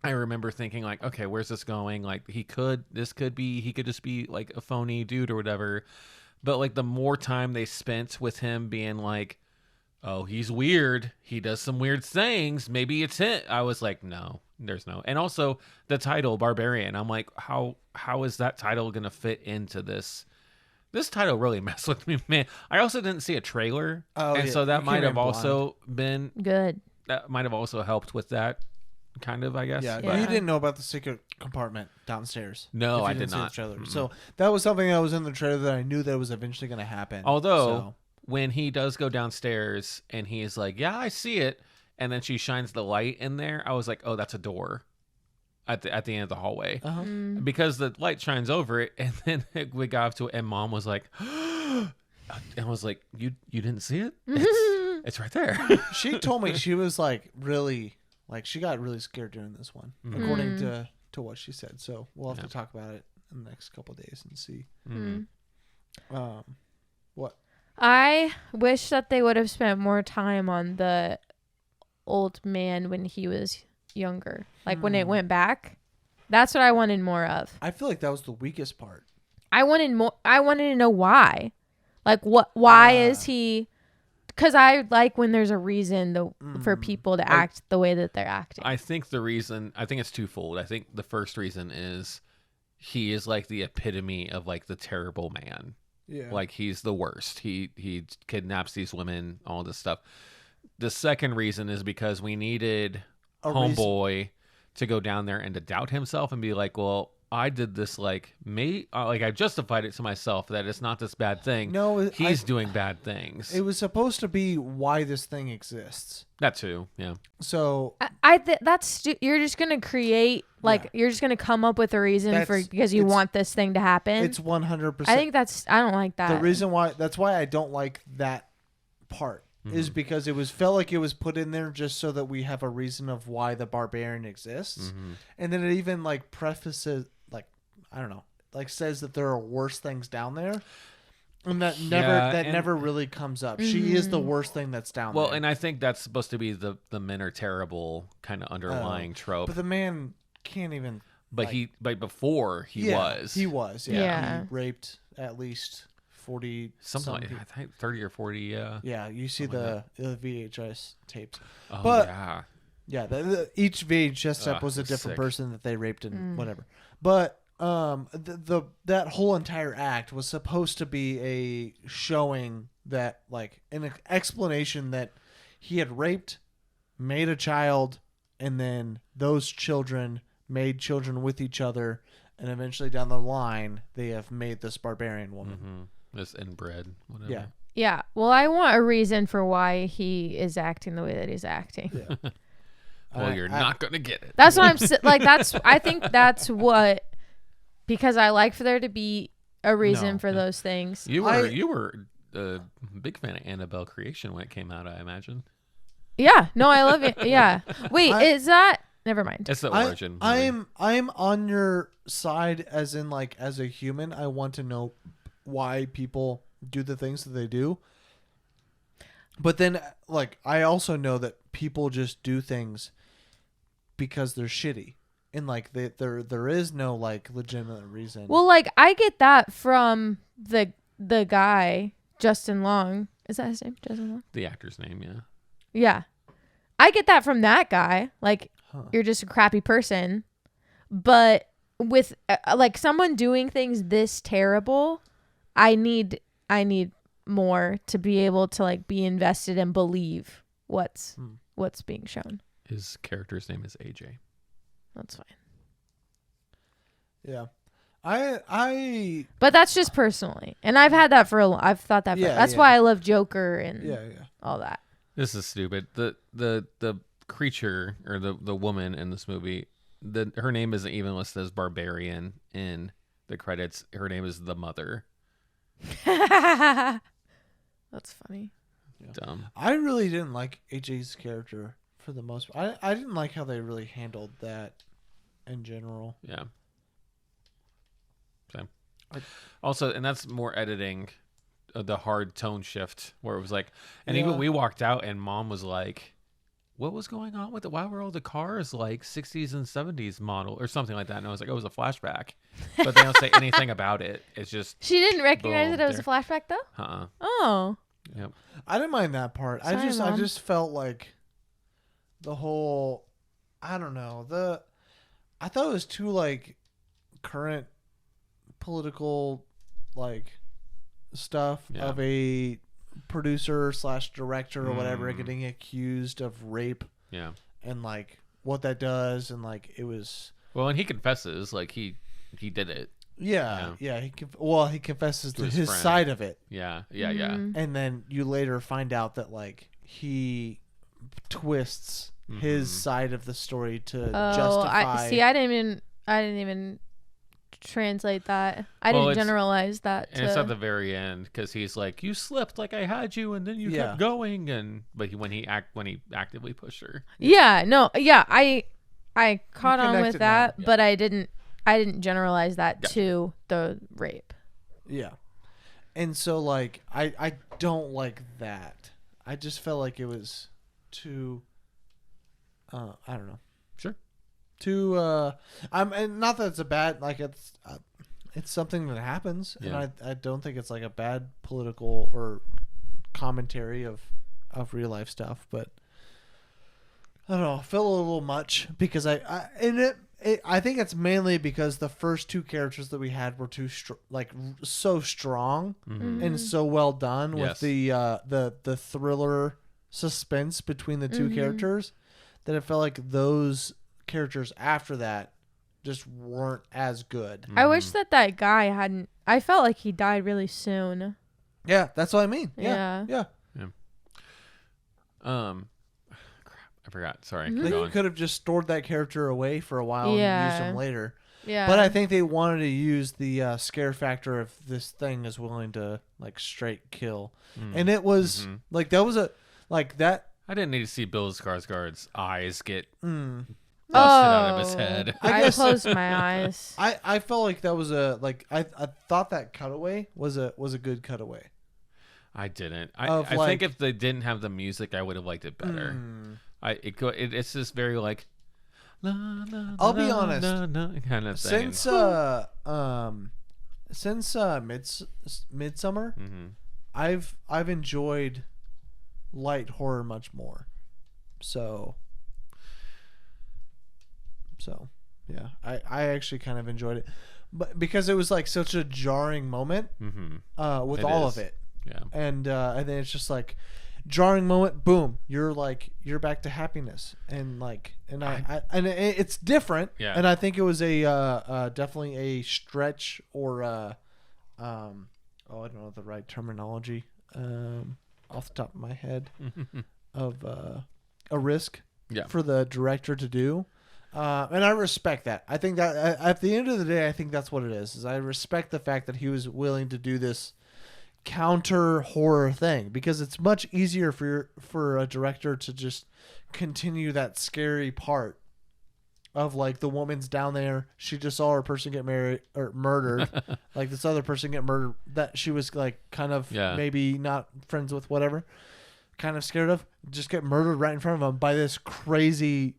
I remember thinking like, okay, where's this going? Like he could just be like a phony dude or whatever. But like the more time they spent with him being like, oh, he's weird, he does some weird things, maybe it's it, I was like, no, there's no. And also the title Barbarian, I'm like, how is that title gonna fit into this? This title really messed with me, man. I also didn't see a trailer, and so that might have also been good. That might have also helped with that, kind of, I guess. Yeah, But you didn't know about the secret compartment downstairs. No, if you I didn't did see the not. trailer. So that was something that was in the trailer that I knew that was eventually going to happen. Although when he does go downstairs and he is like, "Yeah, I see it," and then she shines the light in there, I was like, "Oh, that's a door." At the end of the hallway, because the light shines over it, and then we got up to it, and Mom was like, and I was like, "You didn't see it? It's right there." she told me she was like really, like she got really scared during this one, according to what she said. So we'll have to talk about it in the next couple of days and see. What? I wish that they would have spent more time on the old man when he was younger. Like when it went back. That's what I wanted more of. I feel like that was the weakest part. I wanted more. I wanted to know why. Like why is he? Because I like when there's a reason for people to act the way that they're acting. I think it's twofold. I think the first reason is he is like the epitome of like the terrible man. Yeah. Like he's the worst. He kidnaps these women, all this stuff. The second reason is because we needed homeboy to go down there and to doubt himself and be like, well, I did this like I justified it to myself that it's not this bad thing. No, he's doing bad things. It was supposed to be why this thing exists. That too, yeah. So you're just gonna create you're just gonna come up with a reason because you want this thing to happen. It's 100%. I think I don't like that. The reason why that's why I don't like that part is because it felt like it was put in there just so that we have a reason of why the barbarian exists, and then it even like prefaces like I don't know, like says that there are worse things down there. And that never really comes up. She is the worst thing that's down there. Well, and I think that's supposed to be the men are terrible kind of underlying trope. But the man can't even. But before he was. He was. Yeah. He raped at least 40 something like I think 30 or 40. Yeah. Yeah. You see the VHS tapes. Oh, but yeah. Each VHS tape was a different person that they raped and whatever. But that whole entire act was supposed to be a showing that like an explanation that he had raped, made a child, and then those children made children with each other, and eventually down the line they have made this barbarian woman. Mm-hmm. This inbred, whatever. Yeah. Yeah. Well, I want a reason for why he is acting the way that he's acting. Yeah. Well, you're not gonna get it. That's what I think that's what, because I like for there to be a reason for those things. You were a big fan of Annabelle Creation when it came out, I imagine. Yeah. No, I love it. Yeah. Wait, is that? Never mind. It's the origin. I'm on your side, as in like as a human, I want to know why people do the things that they do. But then, like, I also know that people just do things because they're shitty, and like there is no like legitimate reason. Well, like I get that from the guy Justin Long. Is that his name? Justin Long. The actor's name, yeah. Yeah, I get that from that guy. Like, you're just a crappy person. But with like someone doing things this terrible, I need more to be able to like be invested and believe what's being shown. His character's name is AJ. That's fine. Yeah. I But that's just personally, and I've had that for I've thought that. That's why I love Joker and all that. This is stupid. The creature or the woman in this movie, her name isn't even listed as Barbarian in the credits. Her name is the Mother. That's funny. Dumb. I really didn't like AJ's character for the most part. I didn't like how they really handled that in general. Yeah. Same. Also, and that's more editing, the hard tone shift where it was like, and even we walked out and Mom was like, what was going on with it? Why were all the cars like 60s and 70s model or something like that? And I was like, oh, it was a flashback. But they don't say anything about it. It's just she didn't recognize that it was a flashback though? Uh-uh. Oh. Yep. I didn't mind that part. Sorry, I Mom. just felt like the whole, I don't know, I thought it was too like current political like stuff of a producer / director or whatever getting accused of rape. Yeah. And like what that does, and like it was. Well, and he confesses like he did it. Yeah. He confesses to his friend. side of it. Yeah. And then you later find out that like he twists his side of the story to justify. I didn't even translate that. I didn't generalize that. And it's at the very end because he's like, "You slipped like I had you, and then you kept going." But when he actively pushed her. Yeah. No. Yeah. I caught on with connected that, now. but I didn't generalize that to the rape. Yeah. And so like I don't like that. I just felt like it was too I don't know. Sure. Too and not that it's a bad, like it's something that happens, and I don't think it's like a bad political or commentary of real life stuff, but I don't know, I felt a little much because I think it's mainly because the first two characters that we had were so strong and so well done with the thriller suspense between the two characters that it felt like those characters after that just weren't as good. I wish that guy hadn't. I felt like he died really soon. Yeah, that's what I mean. Yeah. Crap, I forgot. Sorry. They could have just stored that character away for a while and used him later. Yeah. But I think they wanted to use the scare factor of this thing is willing to like straight kill. And it was like that was a like that. I didn't need to see Bill Skarsgård's eyes get busted out of his head. I closed my eyes. I felt like that was I thought that cutaway was a good cutaway. I didn't. I think if they didn't have the music, I would have liked it better. It's just very like. I'll be honest. Kind of thing. Since Midsummer, I've enjoyed light horror much more. So yeah, I actually kind of enjoyed it, but because it was like such a jarring moment with all of it. Yeah. And then it's just like, jarring moment, boom, you're back to happiness, and it's different. Yeah. And I think it was a definitely a stretch or I don't know the right terminology off the top of my head of a risk for the director to do. And I respect that. I think that at the end of the day, I think that's what it is I respect the fact that he was willing to do this counter horror thing, because it's much easier for a director to just continue that scary part of like the woman's down there, she just saw her person get married or murdered, like this other person get murdered that she was like kind of maybe not friends with, whatever, kind of scared of, just get murdered right in front of them by this crazy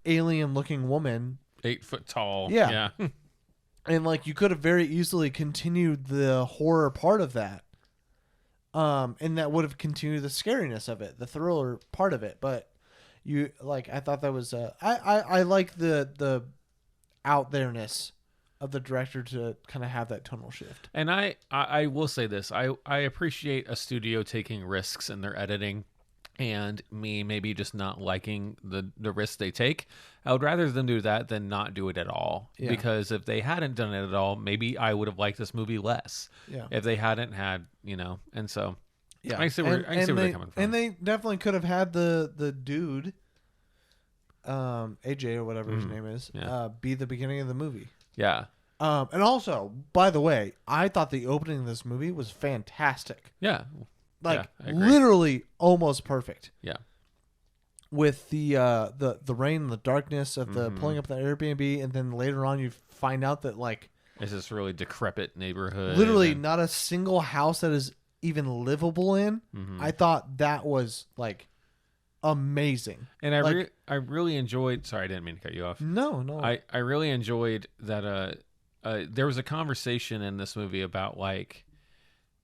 alien looking woman, 8 foot tall. Yeah. And like you could have very easily continued the horror part of that. And that would have continued the scariness of it, the thriller part of it. But you like, I thought that was I like the out there-ness of the director to kind of have that tonal shift. And I will say this, I appreciate a studio taking risks in their editing, and me maybe just not liking the risks they take. I would rather them do that than not do it at all. Yeah. Because if they hadn't done it at all, maybe I would have liked this movie less. Yeah. If they hadn't had, and so Yeah. I see where they're coming from. And they definitely could have had the dude, AJ or whatever his name is, be the beginning of the movie. Yeah. And also, by the way, I thought the opening of this movie was fantastic. Yeah. Like I agree. literally almost perfect. Yeah. With the rain and the darkness of the pulling up the Airbnb, and then later on you find out that like It's this really decrepit neighborhood. literally not a single house that is even livable in. I thought that was like amazing. And I really enjoyed. Sorry, I didn't mean to cut you off. No. I really enjoyed that. There was a conversation in this movie about like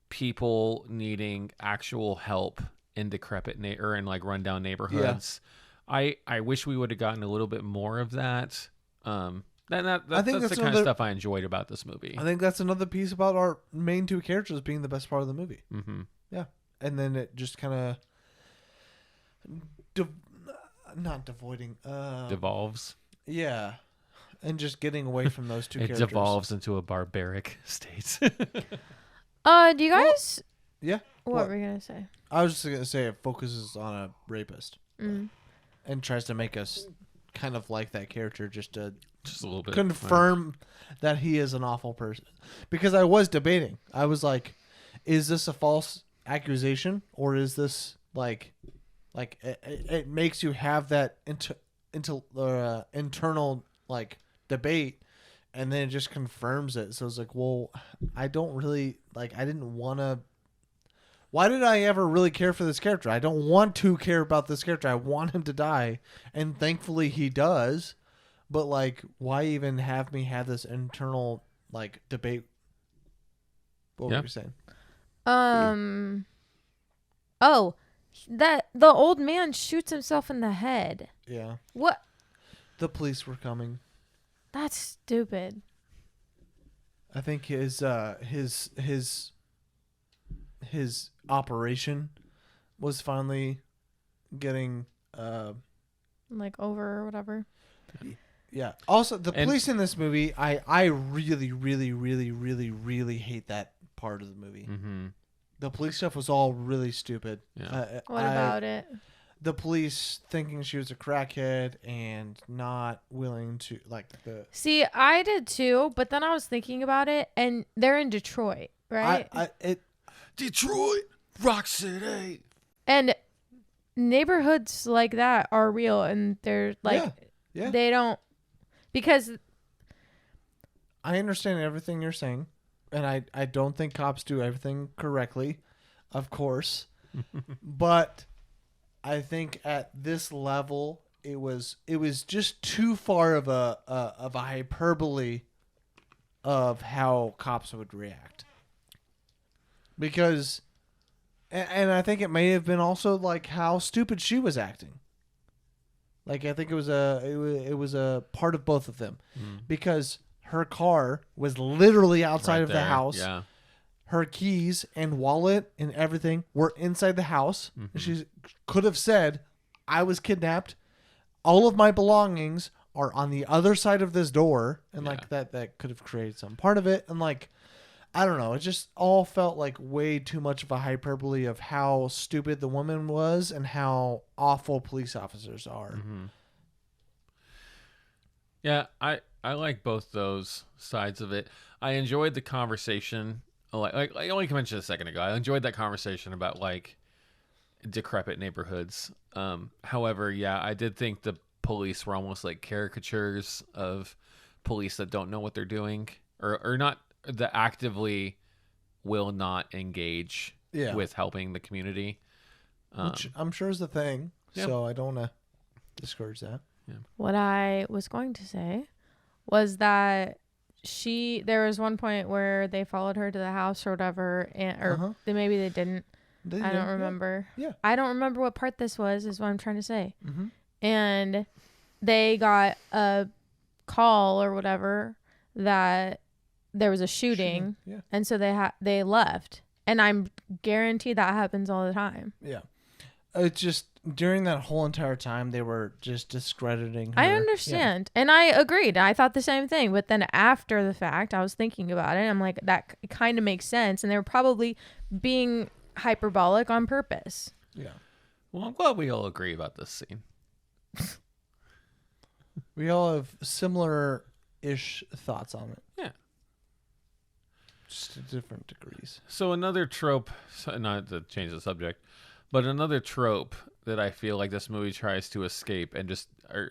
people needing actual help in decrepit or in like rundown neighborhoods. Yeah. I wish we would have gotten a little bit more of that. I think that's the kind of stuff I enjoyed about this movie. I think that's another piece about our main two characters being the best part of the movie. Mm-hmm. Yeah, and then it just kind of not devoiding devolves. Yeah, and just getting away from those two characters. It devolves into a barbaric state. Do you guys? Yeah. What were you gonna say? I was just gonna say it focuses on a rapist and tries to make us kind of like that character, just a little bit confirm that he is an awful person. Because I was debating, I was like, is this a false accusation, or is this like it makes you have that internal like debate, and then it just confirms it. So it's like, well, I don't really like. I didn't want to. Why did I ever really care for this character? I don't want to care about this character. I want him to die, and thankfully he does. But like, why even have me have this internal like debate? What were you saying? Oh, that the old man shoots himself in the head. Yeah. What? The police were coming. That's stupid. I think his operation was finally getting like over or whatever. Yeah. Also, the police in this movie, I really, really, really, really, really hate that part of the movie. Mm-hmm. The police stuff was all really stupid. Yeah. What about it? The police thinking she was a crackhead and not willing to like the. See, I did too, but then I was thinking about it, and they're in Detroit, right? Detroit, Rock City, and neighborhoods like that are real, and they're like, they don't, because I understand everything you're saying, and I don't think cops do everything correctly, of course, but I think at this level it was just too far of a hyperbole of how cops would react. Because, and I think it may have been also like how stupid she was acting. Like I think it was a part of both of them, because her car was literally outside right of there. the house. Yeah. her keys and wallet and everything were inside the house. Mm-hmm. She could have said, I was kidnapped. All of my belongings are on the other side of this door. And like that could have created some part of it. And like, I don't know. It just all felt like way too much of a hyperbole of how stupid the woman was and how awful police officers are. Mm-hmm. Yeah, I like both those sides of it. I enjoyed the conversation. Like I only mentioned a second ago. I enjoyed that conversation about like decrepit neighborhoods. However, yeah, I did think the police were almost like caricatures of police that don't know what they're doing or not, that actively will not engage with helping the community. Which I'm sure is the thing. Yep. So I don't want to discourage that. Yeah. What I was going to say was that there was one point where they followed her to the house or whatever, or maybe they didn't. I don't remember. Yeah. I don't remember what part this was, is what I'm trying to say. Mm-hmm. And they got a call or whatever that there was a shooting. Yeah. And so they left. And I'm guaranteed that happens all the time. Yeah. It's just during that whole entire time they were just discrediting her. I understand. And I agreed. I thought the same thing. But then after the fact, I was thinking about it. I'm like, that kind of makes sense. And they were probably being hyperbolic on purpose. Yeah. Well, I'm glad we all agree about this scene. We all have similar-ish thoughts on it. Yeah. Just to different degrees. So another trope, not to change the subject, but another trope that I feel like this movie tries to escape and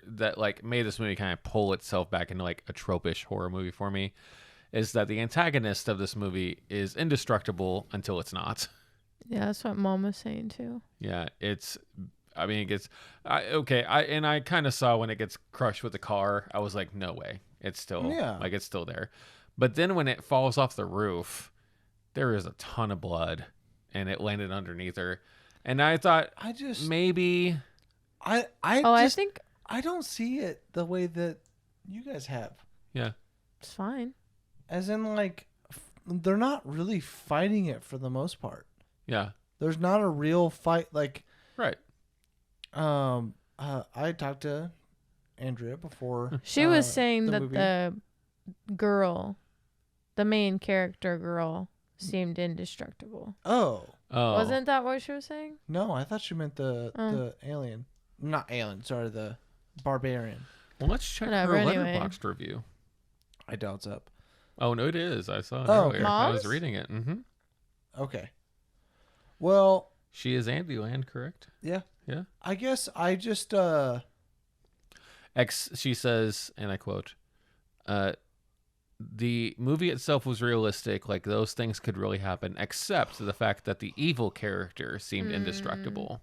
that like made this movie kind of pull itself back into like a trope-ish horror movie for me is that the antagonist of this movie is indestructible until it's not. Yeah, that's what Mom was saying too. Yeah, it gets I kind of saw when it gets crushed with the car, I was like, no way. It's still it's still there. But then when it falls off the roof, there is a ton of blood and it landed underneath her. And I thought I don't see it the way that you guys have. Yeah. It's fine. As in like they're not really fighting it for the most part. Yeah. There's not a real fight like right. I talked to Andrea before. She was saying that movie. the girl, the main character girl, seemed indestructible. Oh. Wasn't that what she was saying? No, I thought she meant the alien. Not alien, sorry, the barbarian. Well, let's check her Letterboxd review. I doubt it's up. Oh, no, it is. I saw it earlier. Okay. I was reading it. Mm-hmm. Okay. Well, she is Andyland, correct? Yeah. Yeah. I guess I just she says, and I quote, the movie itself was realistic, like those things could really happen, except the fact that the evil character seemed indestructible.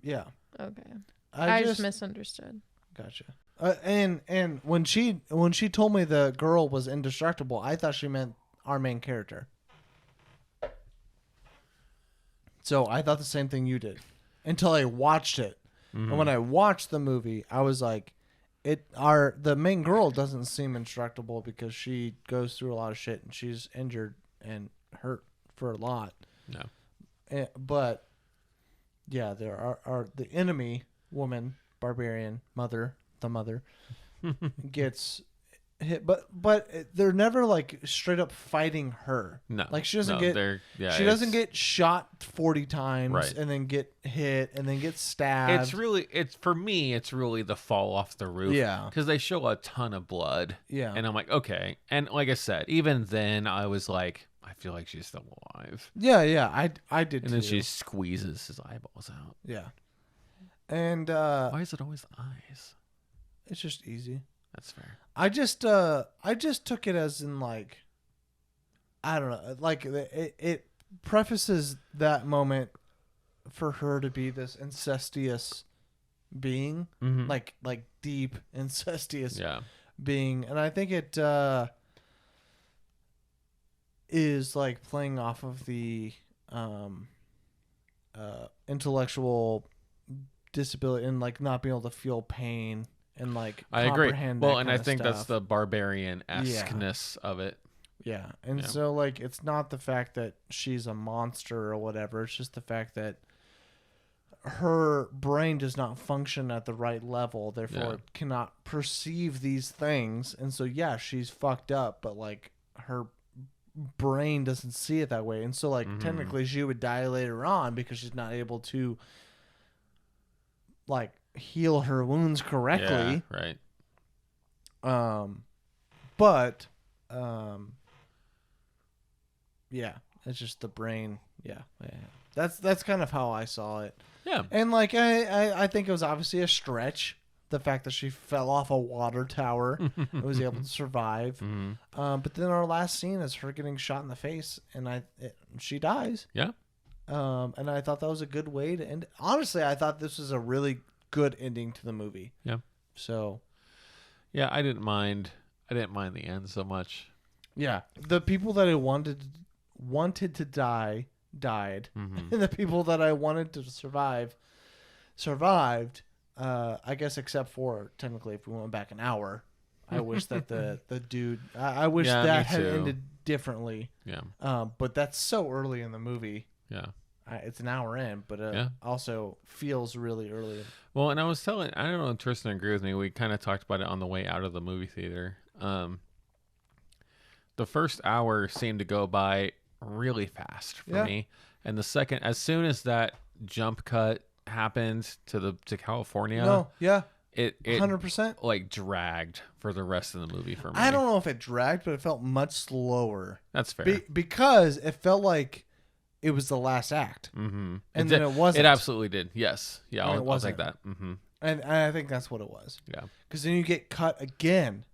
Yeah. Okay. I just misunderstood. Gotcha. And when she told me the girl was indestructible, I thought she meant our main character. So I thought the same thing you did until I watched it. Mm-hmm. And when I watched the movie, I was like, the main girl doesn't seem indestructible because she goes through a lot of shit and she's injured and hurt for a lot. No. But yeah, there are the enemy woman, barbarian, the mother gets hit, but they're never like straight up fighting her. No, like she doesn't she doesn't get shot 40 times and then get hit and then get stabbed. For me it's really the fall off the roof. Yeah, because they show a ton of blood. Yeah, and I'm like, okay. And like I said, even then I was like, I feel like she's still alive. Yeah, I did. And then she squeezes his eyeballs out. Yeah, and why is it always the eyes? It's just easy. That's fair. I just took it as in like, I don't know, like it prefaces that moment for her to be this incestuous being, mm-hmm. like deep incestuous being, and I think it is like playing off of the intellectual disability and like not being able to feel pain. And like I agree. Well, and I think stuff. that's the barbarian-esque-ness of it. Yeah. And Yeah. so, like, it's not the fact that she's a monster or whatever. It's just the fact that her brain does not function at the right level. Therefore, Yeah. it cannot perceive these things. And so, yeah, she's fucked up, but, like, her brain doesn't see it that way. And so, like, technically she would die later on because she's not able to, like, heal her wounds correctly. Yeah, right. But yeah, it's just the brain. Yeah. That's kind of how I saw it. Yeah. And like I think it was obviously a stretch, the fact that she fell off a water tower and was able to survive. But then our last scene is her getting shot in the face, and she dies. Yeah. And I thought that was a good way to end. Honestly, I thought this was a really good ending to the movie. Yeah. So Yeah, I didn't mind the end so much. yeah, the people that I wanted to die died, and the people that I wanted to survive survived. I guess except for technically, if we went back an hour, I wish that the dude. I wish Yeah, that me had too. ended differently. Yeah. But that's so early in the movie. Yeah. It's an hour in, but Yeah. also feels really early. Well, and I don't know if Tristan agree with me. We kind of talked about it on the way out of the movie theater. The first hour seemed to go by really fast for me. And the second, as soon as that jump cut happened to California, No, yeah, it 100%. like dragged for the rest of the movie for me. I don't know if it dragged, but it felt much slower. That's fair. Because it felt like it was the last act, Mm-hmm. and then it wasn't. It absolutely did. Yes. Yeah. And it I'll take wasn't. that. Mm-hmm. And I think that's what it was. Yeah. Because then you get cut again,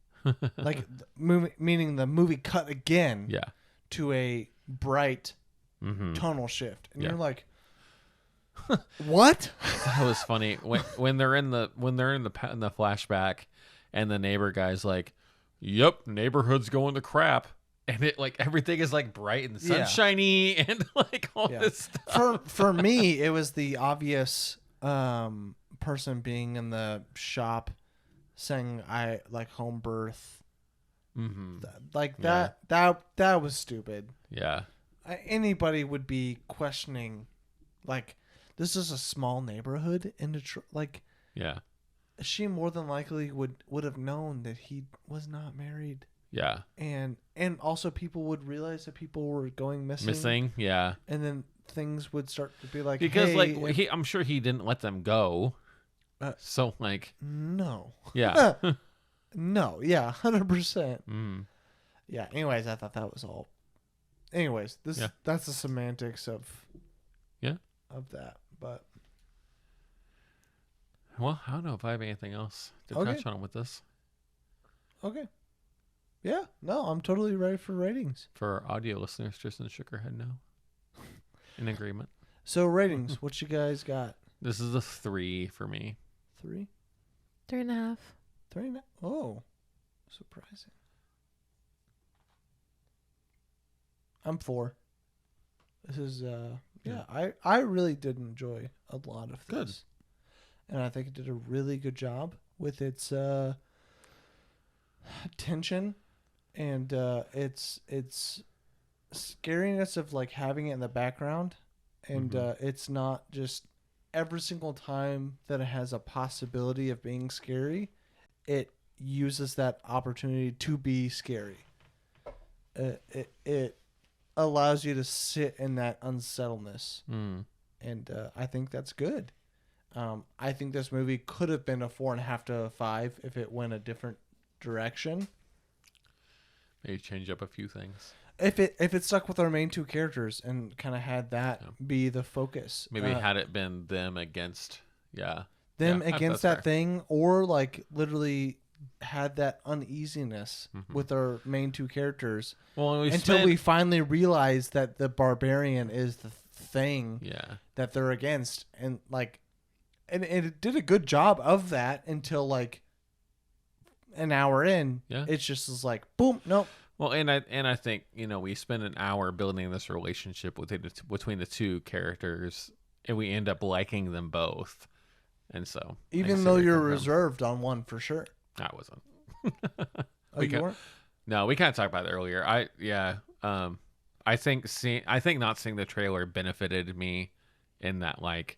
like meaning the movie cut again. Yeah. To a bright Mm-hmm. tonal shift, and Yeah. you're like, "What?" That was funny when they're in the flashback, and the neighbor guy's like, "Yep, neighborhood's going to crap," and it like everything is like bright and Yeah. sunshiny and like all Yeah. this stuff. For me, it was the obvious person being in the shop saying, "I like home birth." Mm-hmm. Like Yeah. that was stupid. Yeah. Anybody would be questioning, like, this is a small neighborhood in Detroit. Like, Yeah. she more than likely would have known that he was not married, Yeah. and also people would realize that people were going Missing. Yeah. and then things would start to be like, Because hey, like I'm sure he didn't let them go. So like no, yeah. no, yeah, 100%. Mm. Yeah. Anyways, I thought that was all. Anyways, Yeah. that's the semantics of that, but Well, I don't know if I have anything else to Okay. touch on with this okay. Yeah, no, I'm totally ready for ratings. for our audio listeners. Tristan shook her head no. In agreement. So ratings, what you guys got? This is a 3 for me. 3, 3.5. 3. Oh, surprising. I'm 4. This is I really did enjoy a lot of Good. this, and I think it did a really good job with its tension and its scariness of like having it in the background, and it's not just every single time that it has a possibility of being scary, it uses that opportunity to be scary. It allows you to sit in that unsettledness, and I think that's good. I think this movie could have been a 4.5 to a 5 if it went a different direction. Maybe change up a few things. If it stuck with our main two characters and kind of had that be the focus. Maybe had it been them against them Yeah, against that's that fair. thing, or like literally had that uneasiness with our main two characters Well, and until we finally realize that the barbarian is the thing Yeah. that they're against, and like, and it did a good job of that until like an hour in. Yeah. It's just is like boom, nope. Well, and I think we spend an hour building this relationship between the two characters, and we end up liking them both, and so I Even see though where you're come from. reserved on one for sure. I wasn't. Oh, you weren't? No, we kind of talked about it earlier. I think not seeing the trailer benefited me in that, like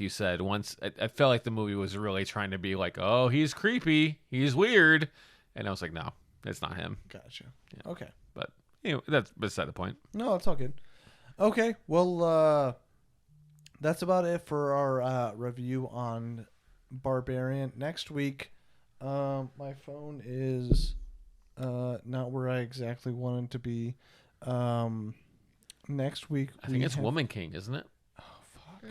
you said, once I felt like the movie was really trying to be like, oh, he's creepy, he's weird, and I was like, no, it's not him. Gotcha. Yeah. Okay. But that's beside the point. No, it's all good. Okay, well, that's about it for our review on Barbarian. Next week, my phone is not where I exactly want it to be. Next week, I think it's Woman King, isn't it? Oh, fuck.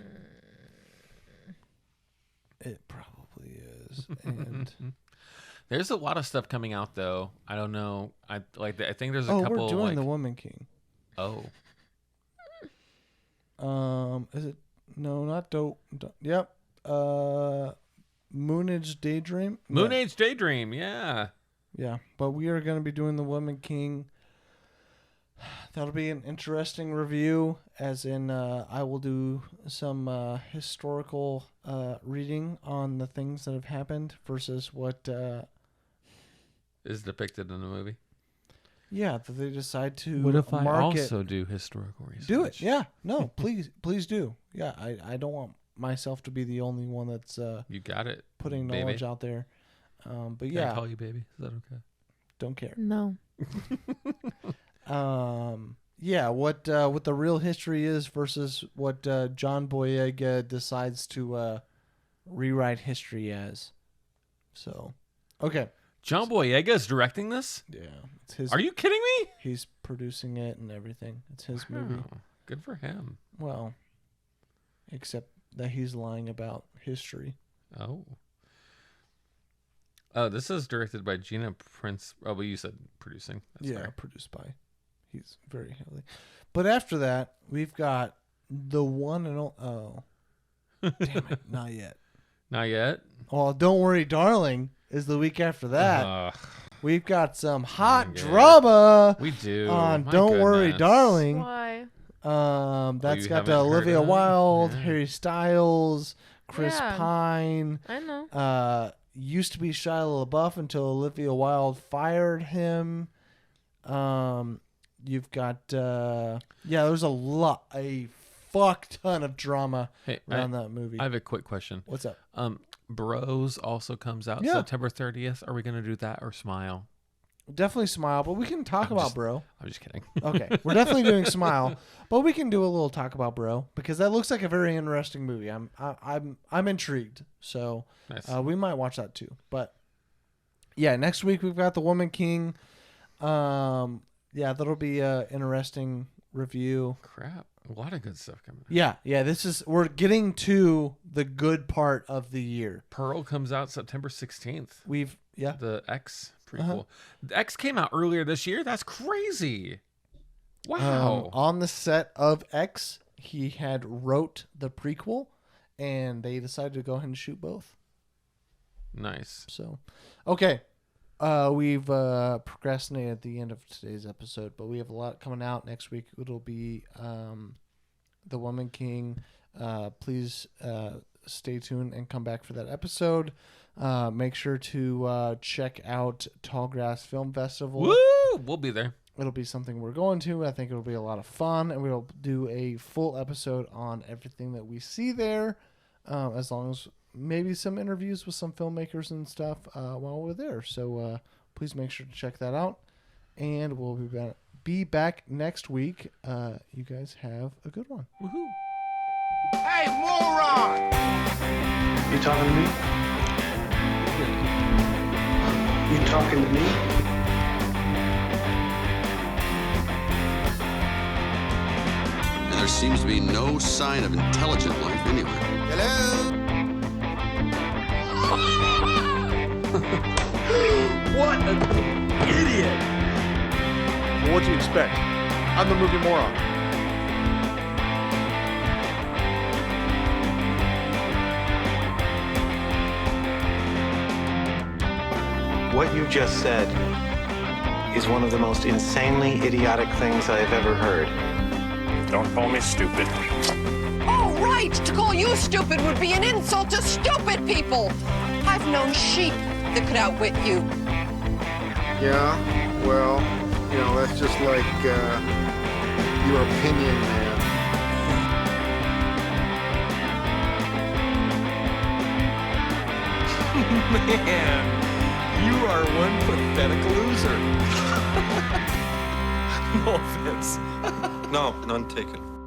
It probably is. And there's a lot of stuff coming out, though. I don't know. I think there's a couple. We're doing the Woman King. Oh. Is it? No, not dope. Yep. Moonage Daydream. Moonage Daydream. Yeah. Yeah, but we are going to be doing the Woman King. That'll be an interesting review, as in I will do some historical reading on the things that have happened versus what is depicted in the movie. Yeah, that they decide to What if I market. also do historical research? Do it. Yeah. No, please do. Yeah, I don't want myself to be the only one that's you got it, putting baby. knowledge out there. But Can yeah, I call you baby? Is that okay? don't care. No. Yeah, what the real history is versus what John Boyega decides to rewrite history as. So, okay. John Boyega is directing this? Yeah, it's his. Are you kidding me? He's producing it and everything. It's his movie. Wow, good for him. Well, except that he's lying about history. Oh. Oh, this is directed by Gina Prince. Oh, but you said producing. That's fair. Produced by. He's very heavily. But after that, we've got the one and only. Oh, damn it! Not yet. Not yet. Well, Don't Worry, Darling is the week after that. We've got some hot good. drama. We do. On My Don't Worry, goodness. Darling. Why? That's you got haven't Olivia heard of it? Wilde, Yeah. Harry Styles, Chris Yeah. Pine. I know. Used to be Shia LaBeouf until Olivia Wilde fired him. You've got there's a fuck ton of drama around that movie. I have a quick question. What's up? Bros also comes out September 30th. Are we gonna do that or Smile? Definitely Smile, but we can talk about Bro. I'm just kidding. Okay, we're definitely doing Smile, but we can do a little talk about Bro because that looks like a very interesting movie. I'm intrigued, so Nice. we might watch that too. But yeah, next week we've got The Woman King. That'll be an interesting review. Crap, a lot of good stuff coming. Yeah. We're getting to the good part of the year. Pearl comes out September 16th. The X prequel. The X came out earlier this year. That's crazy. Wow. On the set of X, he had wrote the prequel, and they decided to go ahead and shoot both. Nice. So, okay. We've procrastinated at the end of today's episode, but we have a lot coming out next week. It'll be The Woman King. Please stay tuned and come back for that episode. Make sure to check out Tallgrass Film Festival. Woo! We'll be there. It'll be something we're going to. I think it'll be a lot of fun, and we'll do a full episode on everything that we see there, as long as maybe some interviews with some filmmakers and stuff while we're there. So please make sure to check that out, and we'll be back next week. You guys have a good one. Woohoo! Hey, Moron! You talking to me? You talking to me? And there seems to be no sign of intelligent life anywhere. Hello? What an idiot! Well, what do you expect? I'm the movie Moron. What you just said is one of the most insanely idiotic things I have ever heard. Don't call me stupid. Oh, right! To call you stupid would be an insult to stupid people! I've known sheep that could outwit you. Yeah, well, that's just like your opinion, man. Man, you are one pathetic loser. No offense. No, none taken.